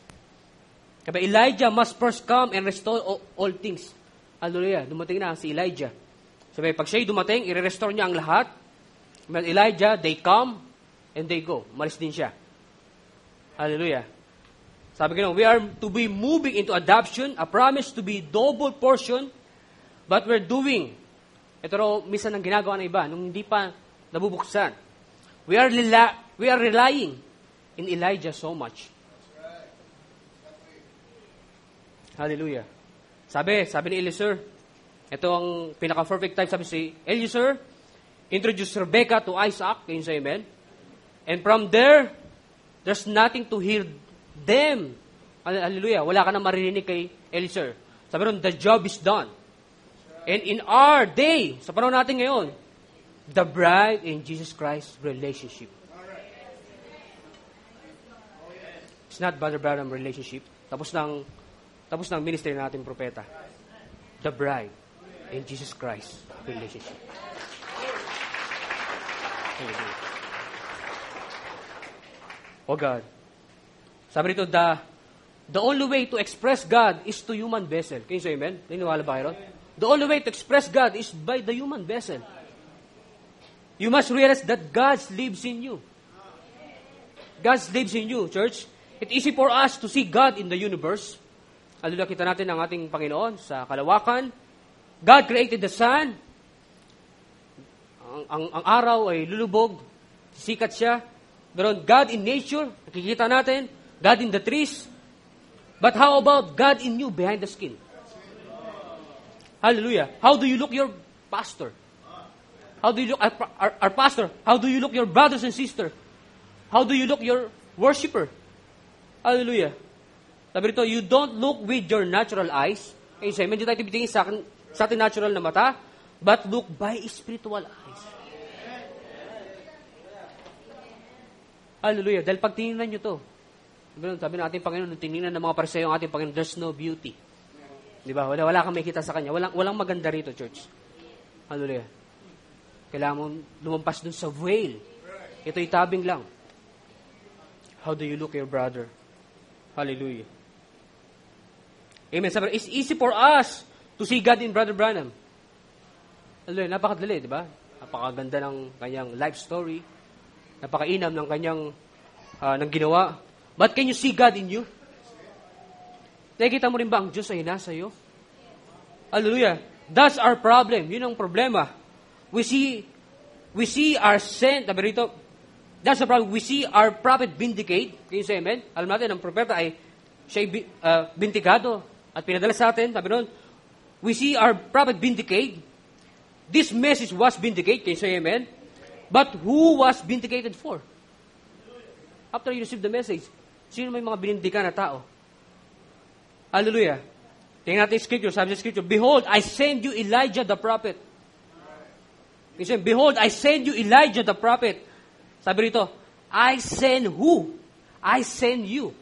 Kaya Elijah must first come and restore all things. Hallelujah. Dumating na si Elijah. Sabi, pag siya'y dumating, i-restore niya ang lahat. But Elijah, they come and they go. Malis din siya. Hallelujah. Sabi ko, we are to be moving into adoption, a promise to be double portion, but we're doing. Ito raw, minsan ang ginagawa ng iba, nung hindi pa nabubuksan. We are relying in Elijah so much. Hallelujah. Sabi ni Eliezer, ito ang pinaka-perfect time, sabi si Eliezer, introduce Rebecca to Isaac, can you say amen? And from there, there's nothing to hear them. Hallelujah. Wala ka na maririnig kay Eliezer. Sabi ron, the job is done. And in our day, sa panahon natin ngayon, the bride in Jesus Christ relationship. It's not brother-brother relationship. Tapos ng ministry natin propeta. The bride in Jesus Christ relationship. Oh God. Sabi rito, the only way to express God is to human vessel. Can you say amen? Naniniwala ba kayo? The only way to express God is by the human vessel. You must realize that God lives in you. God lives in you, church. It's easy for us to see God in the universe. Hallelujah, kita natin ang ating Panginoon sa kalawakan. God created the sun. Ang araw ay lulubog. Sikat siya. Meron God in nature. Nakikita natin. God in the trees. But how about God in you behind the skin? Hallelujah. How do you look your pastor? How do you look our pastor? How do you look your brothers and sisters? How do you look your worshiper? Hallelujah. Sabi rito, you don't look with your natural eyes. Okay, so, hindi tayo tipitingin sa ating natural na mata, but look by spiritual eyes. Hallelujah. Dahil pag tinignan nyo to, sabi ng ating Panginoon, nung tinignan ng mga Pariseo ang ating Panginoon, there's no beauty. Di ba? Wala kang makikita sa Kanya. Walang maganda rito, church. Hallelujah. Kailangan mo lumampas dun sa veil. Ito itabing lang. How do you look your brother? Hallelujah. Amen. Sabi, it's easy for us to see God in Brother Branham. Hallelujah. Napakadali, di ba? Napakaganda ng kanyang life story. Napakainam ng kanyang ng ginawa. But can you see God in you? Nakikita mo rin ba ang Diyos ay nasa iyo? Hallelujah. That's our problem. Yun ang problema. We see our saint, sabi rito, that's the problem. We see our prophet vindicate. Can you say amen? Alam natin, ang propeta ay siya'y bintikado at pinadala sa atin. Sabi nun, we see our prophet vindicate. This message was vindicated. Can you say amen? But who was vindicated for? After you received the message, sino may mga binindikan na tao? Hallelujah. Tingnan natin yung scripture. Sabi sa scripture, behold, I send you Elijah the prophet. He said, behold, I send you Elijah the prophet. Sabi rito, I send who? I send you.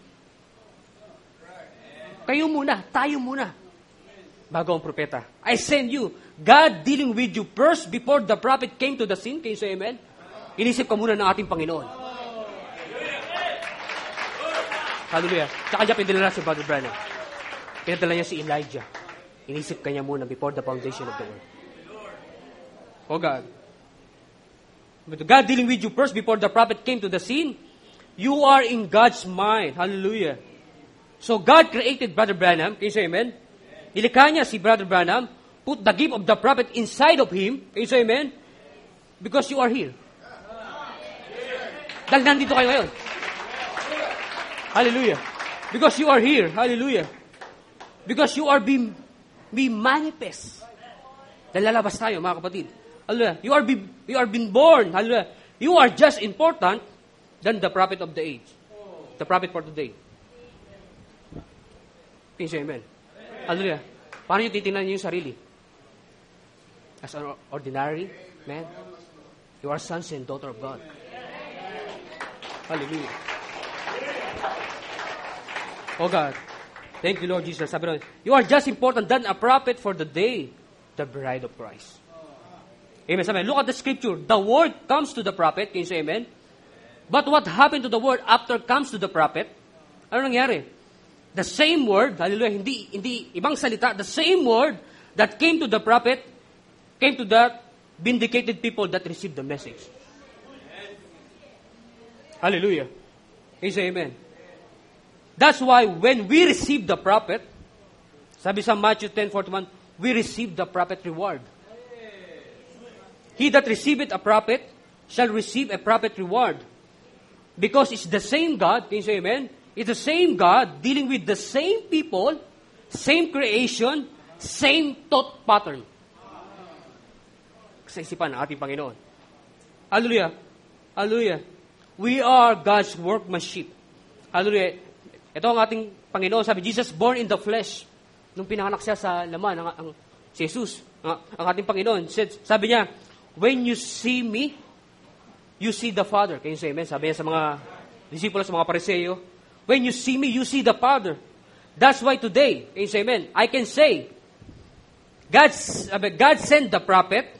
Kayo muna, tayo muna. bago ang propeta. I send you. God dealing with you first before the prophet came to the scene. Can you say amen? Inisip ka muna ng ating Panginoon. Hallelujah. Tsaka dyan pinadala si Brother Branham. Pinadala niya si Elijah. Inisip ka niya muna before the foundation of the world. Oh God. But God dealing with you first before the prophet came to the scene. You are in God's mind. Hallelujah. So God created Brother Branham. Can you say amen? Nilikha niya si Brother Branham. Put the gift of the prophet inside of him. Can you say amen? Because you are here. Dahil nandito kayo ngayon. Hallelujah. Because you are here. Hallelujah. Because you are being manifest. Dahil lalabas tayo, mga kapatid. Hallelujah. You are being born. Hallelujah. You are just important than the prophet of the age. The prophet for today. Can you say amen? Hallelujah. Paano nyo titingnan nyo yung sarili? As an ordinary man? You are sons and daughter of God. Hallelujah. Oh God. Thank you, Lord Jesus. Sabi rin, you are just important than a prophet for the day, the bride of Christ. Amen. Sabi, look at the scripture. The word comes to the prophet. Can you say amen? But what happened to the word after comes to the prophet? Ano nangyari? The same word, hallelujah, hindi ibang salita, the same word that came to the prophet, came to the vindicated people that received the message. Hallelujah. Can you say amen? That's why when we receive the prophet, sabi sa Matthew 10:41, we receive the prophet reward. He that receiveth a prophet shall receive a prophet reward. Because it's the same God, can you say amen? It's the same God dealing with the same people, same creation, same thought pattern. Sa isipan ng ating Panginoon. Hallelujah. Hallelujah. We are God's workmanship. Hallelujah. Ito ang ating Panginoon. Sabi, Jesus born in the flesh. Nung pinanganak siya sa laman, si Jesus, ang ating Panginoon. Sabi niya, when you see me, you see the Father. Can you say amen? Sabi niya sa mga disipulos, sa mga Pariseo, when you see me, you see the Father. That's why today, can you say amen? I can say, God sent the prophet,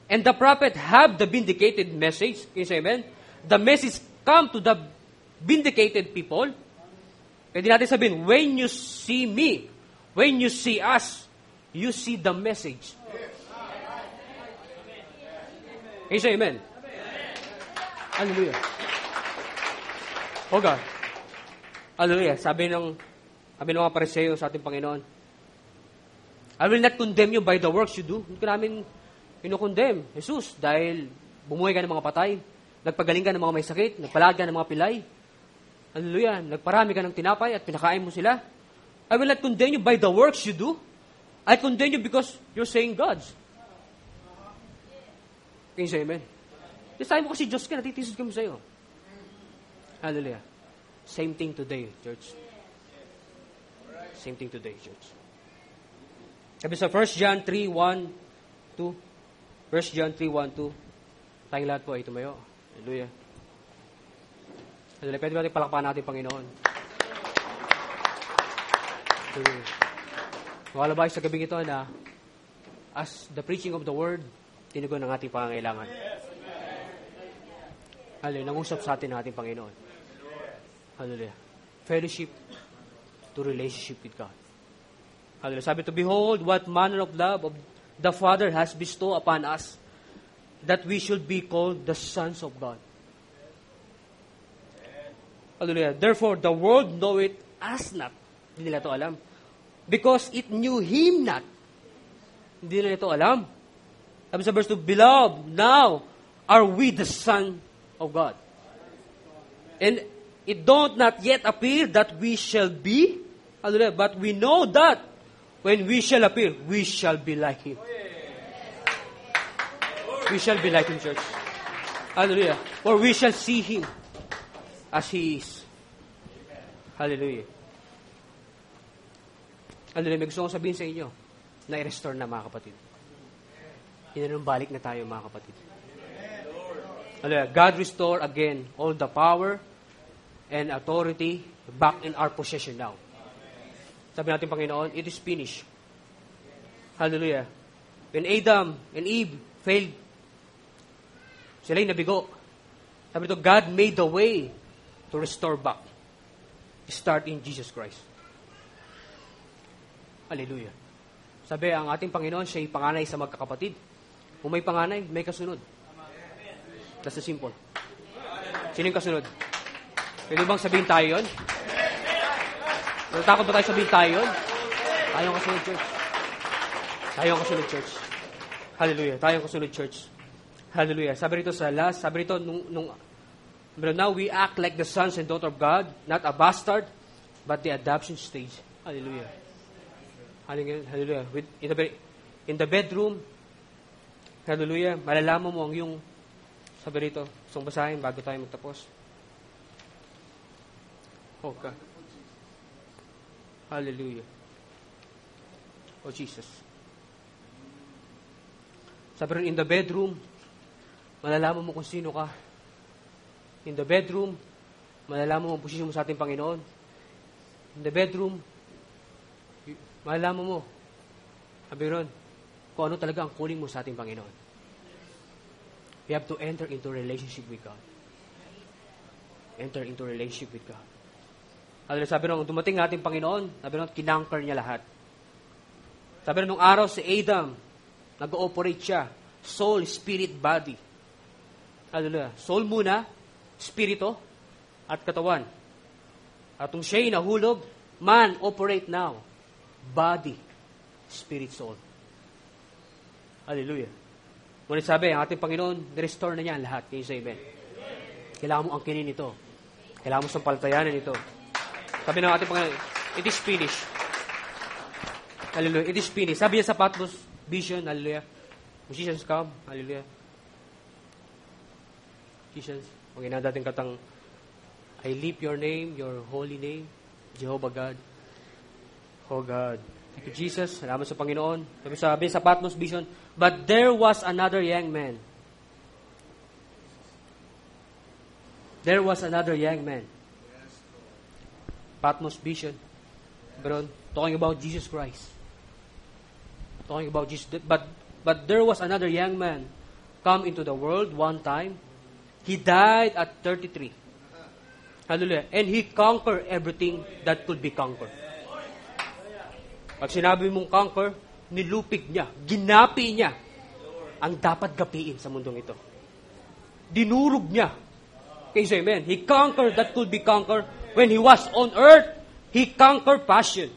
and the prophet have the vindicated message. Can you say amen? The message come to the vindicated people. Pwede natin sabihin, when you see me, when you see us, you see the message. Can you say amen? Hallelujah. Oh God. Hallelujah. Sabi ng mga Pariseo sa ating Panginoon, I will not condemn you by the works you do. Hindi ko namin kinukondemn, Jesus, dahil bumuhay ka ng mga patay, nagpagaling ka ng mga may sakit, nagpalagad ka ng mga pilay. Hallelujah. Nagparami ka ng tinapay at pinakain mo sila. I will not condemn you by the works you do. I condemn you because you're saying God's. Can you say amen? Sabi mo kasi Diyos ka, natitisod kami sa'yo. Hallelujah. Same thing today, church. Same thing today, church. Sabi sa 1 John 3:1-2. 1 John 3:1-2. Tayong lahat po ay tumayo. Hallelujah. Hallelujah. Pwede ba natin palakpakan natin, Panginoon? Hallelujah. Makalabay sa gabing ito na as the preaching of the word, tinugon ang ating pangangailangan. Hallelujah. Nangusap sa atin ang ating Panginoon. Hallelujah. Fellowship to relationship with God. Hallelujah. Sabi to, behold, what manner of love of the Father has bestowed upon us, that we should be called the sons of God. Hallelujah. Therefore, the world know it as not. Hindi nila ito alam. Because it knew Him not. Hindi nila ito alam. Sabi sa verse 2, beloved, now are we the Son of God. And it don't not yet appear that we shall be, hallelujah, but we know that when we shall appear, we shall be like Him. We shall be like Him, church. Hallelujah. For we shall see Him as He is. Hallelujah. Hallelujah. May gusto kong sabihin sa inyo na i-restore na, mga kapatid. Balik na tayo, mga kapatid. Hallelujah. God restore again all the power and authority back in our possession now. Sabi natin, Panginoon, it is finished. Hallelujah. When Adam and Eve failed, sila'y nabigo. Sabi ito, God made the way to restore back. Start in Jesus Christ. Hallelujah. Sabi, ang ating Panginoon, siya'y panganay sa magkakapatid. Kung may panganay, may kasunod. That's the simple. Sino yung kasunod? Pwede bang sabihin tayo yun? Takot ba tayo sabihin tayo yun? Tayo ang kasunod, church. Tayo ang kasunod, church. Hallelujah. Tayo ang kasunod, church. Hallelujah. Sabi rito sa last, sabi rito, but now we act like the sons and daughter of God, not a bastard, but the adoption stage. Hallelujah. Hallelujah. In the bedroom, hallelujah, malalaman mo ang yung, sabi rito, gusto basahin bago tayo magtapos. Okay. Hallelujah. Oh, Jesus. Sabi rin, in the bedroom, malalaman mo kung sino ka. In the bedroom, malalaman mo ang posisyon mo sa ating Panginoon. In the bedroom, malalaman mo, sabi rin, kung ano talaga ang calling mo sa ating Panginoon. We have to enter into relationship with God. Enter into relationship with God. Sabi rin, dumating ang ating Panginoon, sabi rin, kinanker niya lahat. Sabi rin, nung araw si Adam, nag-ooperate siya. Soul, spirit, body. Hallelujah. Soul muna, spirito, at katawan. At kung siya'y nahulog, man, operate now. Body, spirit, soul. Hallelujah. Ngunit sabi, ang ating Panginoon, nirestore na niya ang lahat. Kaya sa amen. Kailangan mo angkinin ito. Kailangan mo sampalatayanin ito. Sabi ng ating Panginoon, it is finished. Hallelujah. It is finished. Sabi niya sa Patmos vision, hallelujah. Musicians come, hallelujah. Musicians, kung dating katang, I lift your name, your holy name, Jehovah God. Oh God. Thank you, Jesus. Salamat sa Panginoon. Sabi sa Patmos vision, but there was another young man. There was another young man. Patmos vision. But talking about Jesus Christ. Talking about Jesus. But there was another young man come into the world one time. He died at 33. Hallelujah. And he conquered everything that could be conquered. Pag sinabi mong conquer, nilupig niya, ginapi niya ang dapat gapiin sa mundong ito. Dinurog niya. Okay, so amen. He conquered that could be conquered. When he was on earth, he conquered passion.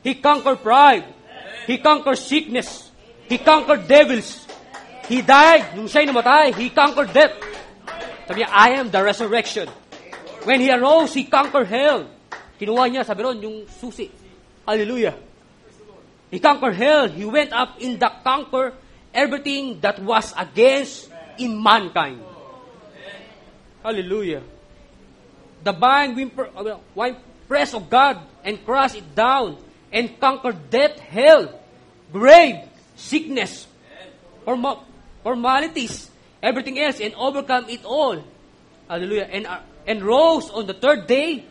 He conquered pride. He conquered sickness. He conquered devils. He died. Nung siya'y namatay, he conquered death. Sabi niya, I am the resurrection. When he arose, he conquered hell. Kinuha niya, sabi ron, yung susi. Hallelujah. He conquered hell. He went up in the conquer everything that was against in mankind. Hallelujah. The wine press of God and crush it down and conquer death, hell, grave, sickness, formalities, everything else, and overcome it all. Hallelujah. And rose on the third day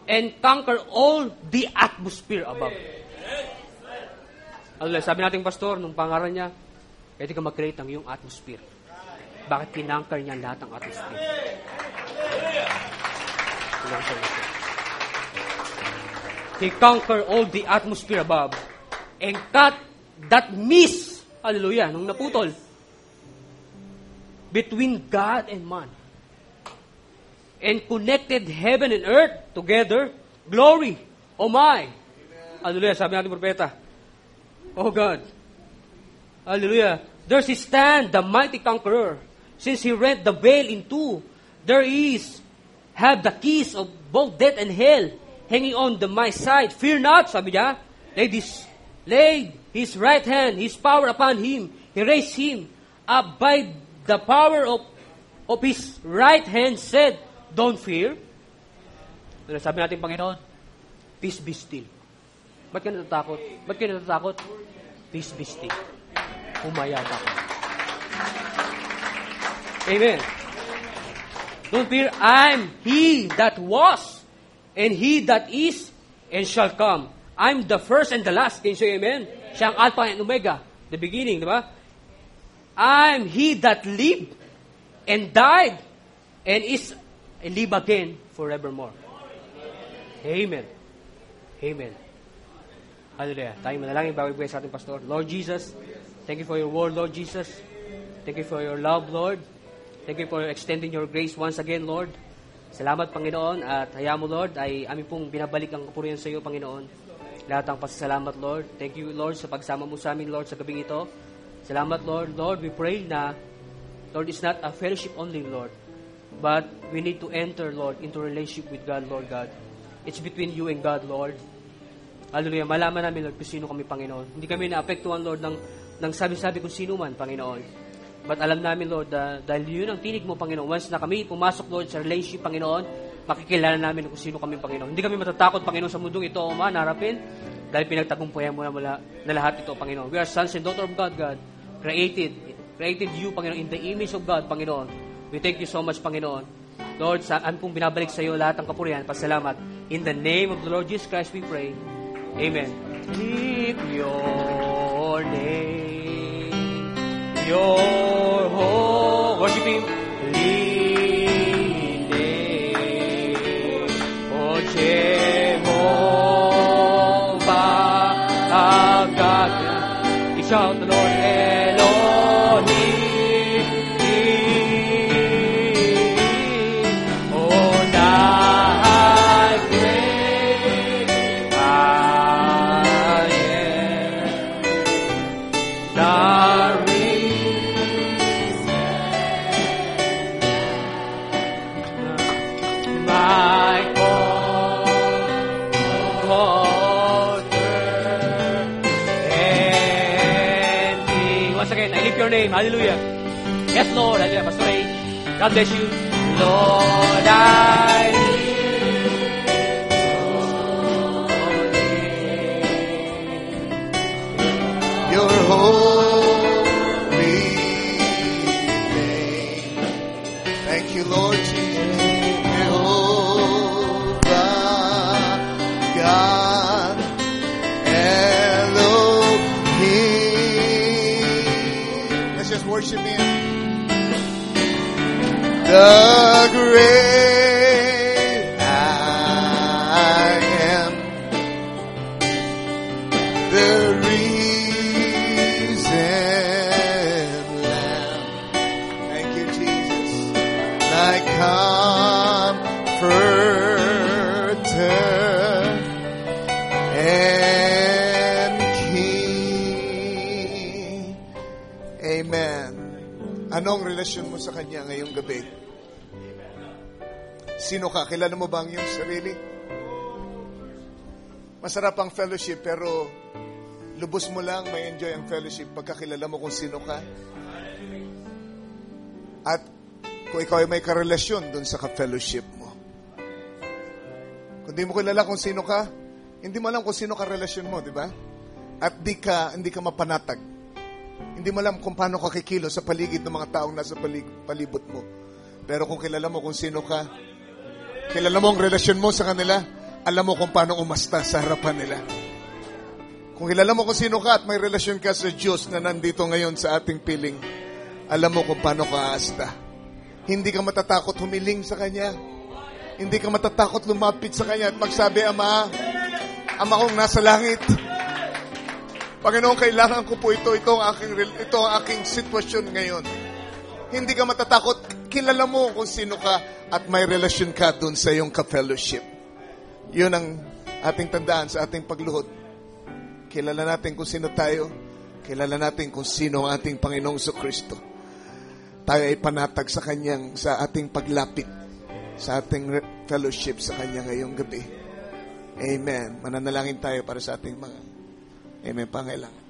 and conquer all the atmosphere above. Hallelujah. Sabi nating pastor, nung pangaran niya, pwede ka mag-create ng iyong atmosphere. Bakit kinanker niya lahat ng atmosphere? He conquered all the atmosphere above and cut that mist, hallelujah, nung naputol, between God and man. And connected heaven and earth together. Glory. Oh my. Hallelujah. Sabi natin propeta. Oh God. Hallelujah. There's his stand, the mighty conqueror. Since he rent the veil in two, there is, have the keys of both death and hell hanging on my side. Fear not, sabi niya. Laid his right hand, his power upon him. He raised him up by the power of his right hand, said, don't fear. Sabi natin, Panginoon, peace be still. Ba't ka natatakot? Ba't ka natatakot? Peace be still. Umaya ka. Amen. Don't fear, I'm he that was, and he that is, and shall come. I'm the first and the last. Can you say amen? Siya ang Alpha and Omega, the beginning, di ba? I'm He that lived and died and is and live again forevermore. Amen. Amen. Hallelujah. Tayo manalangin bago ibigay sa ating pastor. Lord Jesus, thank you for your word, Lord Jesus. Thank you for your love, Lord. Thank you for extending your grace once again, Lord. Salamat, Panginoon, at hayaan mo, Lord, ay amin pong binabalik ang kapurihan sa iyo, Panginoon. Lahat ang pasasalamat, Lord. Thank you, Lord, sa pagsama mo sa amin, Lord, sa gabing ito. Salamat, Lord. Lord, we pray na, Lord, it's not a fellowship only, Lord, but we need to enter, Lord, into relationship with God, Lord God. It's between you and God, Lord. Hallelujah. Malaman namin, Lord, kung sino kami, Panginoon. Hindi kami naapektuhan, Lord, ng sabi-sabi kung sino man, Panginoon. But alam namin, Lord, dahil yun ang tinig mo, Panginoon. Once na kami pumasok, Lord, sa relationship, Panginoon, makikilala namin kung sino kami, Panginoon. Hindi kami matatakot, Panginoon, sa mundong ito, O Ma, narapin, dahil pinagtagumpayan mo na lahat ito, Panginoon. We are sons and daughters of God, God. Created you, Panginoon, in the image of God, Panginoon. We thank you so much, Panginoon. Lord, saan pong binabalik sa iyo lahat ng kapurihan, pasalamat. In the name of the Lord Jesus Christ, we pray. Amen. Keep your name, your whole, worship Him. Leading, O Jehovah, our God. We shout the Lord, Elohim. Oh, thy great I am. The reason my comforter and me. Once again, I lift your name. Hallelujah. Yes, Lord. Hallelujah. Pastor Ray. God bless you. Lord, I your holy name. Thank you, Lord Jesus. Jehovah, God, Elohim. Let's just worship Him. The great I am. The comforter and King. Amen. Anong relasyon mo sa Kanya ngayong gabi? Sino ka? Kilala mo ba ang iyong sarili? Masarap ang fellowship, pero lubos mo lang may enjoy ang fellowship pagkakilala mo kung sino ka. At kung ikaw ay may karelasyon dun sa ka-fellowship mo. Kung di mo kilala kung sino ka, hindi mo alam kung sino ka-relasyon mo, di ba? At hindi ka mapanatag. Hindi mo alam kung paano ka kikilo sa paligid ng mga taong nasa palibot mo. Pero kung kilala mo kung sino ka, kilala mo ang relasyon mo sa kanila, alam mo kung paano umasta sa harapan nila. Kung kilala mo kung sino ka at may relasyon ka sa Diyos na nandito ngayon sa ating piling, alam mo kung paano ka aasta. Hindi ka matatakot humiling sa Kanya. Hindi ka matatakot lumapit sa Kanya at magsabi, Ama kong nasa langit, Panginoon, kailangan ko po ito. Ito ang aking sitwasyon ngayon. Hindi ka matatakot. Kilala mo kung sino ka at may relasyon ka dun sa iyong ka-fellowship. Yun ang ating tandaan sa ating pagluhod. Kilala natin kung sino tayo. Kilala natin kung sino ang ating Panginoong Kristo. Tayo ay panatag sa Kanyang, sa ating paglapit, sa ating fellowship sa Kanya ngayong gabi. Amen. Mananalangin tayo para sa ating mga pangailangan.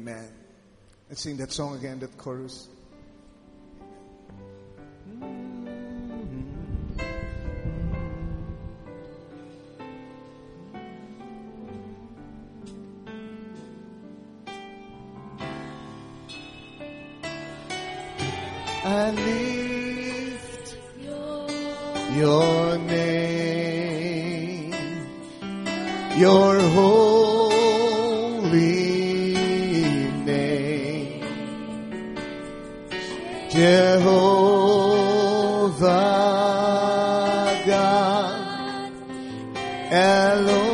Amen. Let's sing that song again, that chorus. I lift your name, your holy name, Jehovah God, Elohim,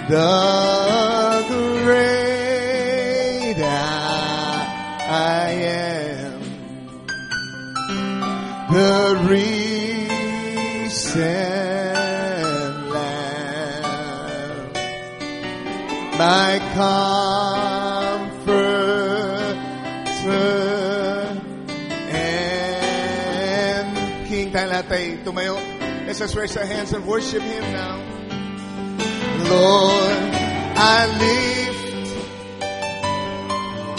the great I am, the risen Lamb, my comforter and King. Tayo lahat ay tumayo. Let's just raise our hands and worship Him now. Lord, I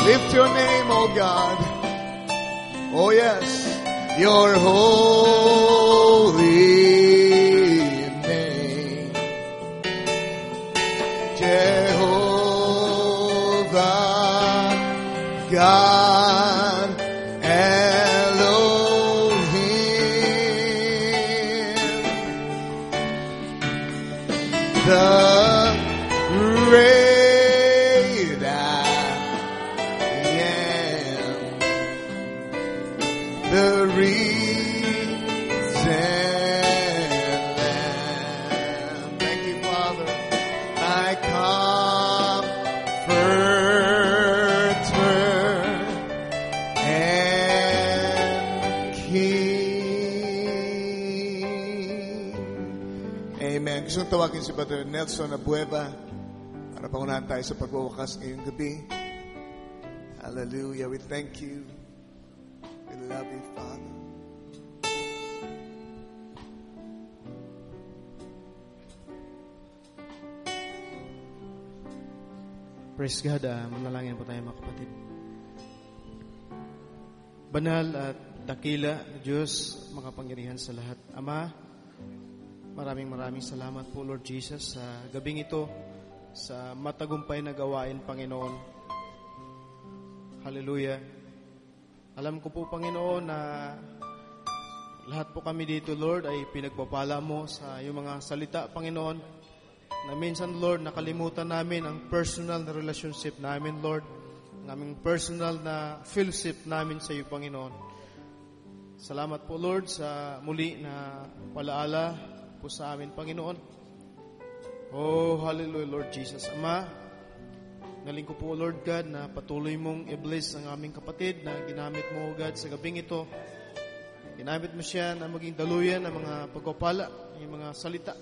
lift your name, oh God. Oh yes, your holy name, Jehovah God, Elohim, the great I am, the risen Lamb. Thank you, Father. My comforter and King. Amen. Gusto kong tawagin si Brother Nelson Abueva para pangunahan tayo sa pagwawakas ngayong gabi. Hallelujah. We thank you. We love you, Father. Praise God. Manalangin po tayo mga kapatid. Banal at dakila na Diyos, makapangyarihan sa lahat. Ama, maraming salamat po, Lord Jesus, sa gabing ito, sa matagumpay na gawain, Panginoon. Hallelujah. Alam ko po, Panginoon, na lahat po kami dito, Lord, ay pinagpapala mo sa iyong mga salita, Panginoon, na minsan, Lord, nakalimutan namin ang personal na relationship namin, Lord, ang aming personal na fellowship namin sa iyo, Panginoon. Salamat po, Lord, sa muli na palaala po sa amin, Panginoon. Oh, hallelujah, Lord Jesus. Ama, naling ko po, Lord God, na patuloy mong i-bless ang aming kapatid na ginamit mo, God, sa gabing ito. Ginamit mo siya na maging daluyan ng mga pagpapala, yung mga salita.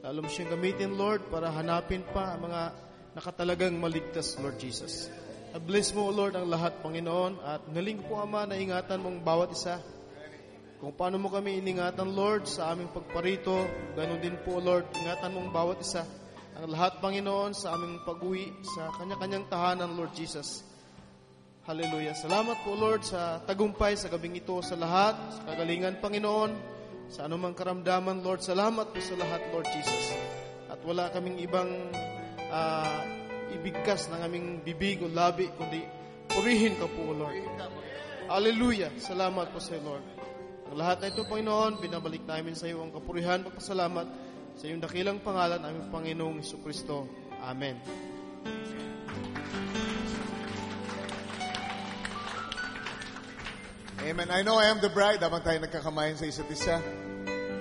Lalo mo siyang gamitin, Lord, para hanapin pa ang mga nakatalagang maligtas, Lord Jesus. I-bless mo, Lord, ang lahat, Panginoon, at naling po, Ama, na ingatan mong bawat isa. Kung paano mo kami iningatan, Lord, sa aming pagparito, ganun din po, Lord, ingatan mong bawat isa. Ang lahat, Panginoon, sa aming pag-uwi, sa kanya-kanyang tahanan, Lord Jesus. Hallelujah. Salamat po, Lord, sa tagumpay sa gabing ito, sa lahat, sa kagalingan, Panginoon, sa anumang karamdaman, Lord. Salamat po sa lahat, Lord Jesus. At wala kaming ibang ibigkas ng aming bibig o labi, kundi purihin ka po, Lord. Hallelujah. Salamat po sa iyo, Lord. Ang lahat na ito, Panginoon, binabalik namin sa iyo ang kapurihan, pagpasalamat sa iyong dakilang pangalan, aming Panginoong Jesucristo. Amen. Amen. I know I am the bride. Dapat tayo nagkakamayan sa isa't isa.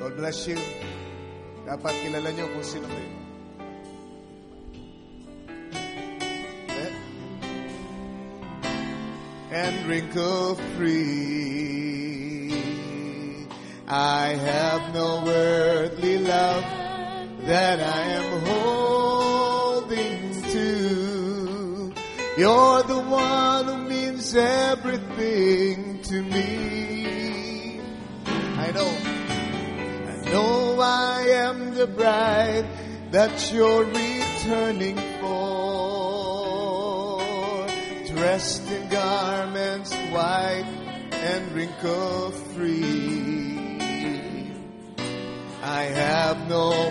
God bless you. Dapat kilala nyo kung sino kayo. And wrinkle free. I have no earthly love that I am holding to. You're the one who means everything to me. I know I am the the bride that you're returning for, dressed in garments white and wrinkle-free. I have no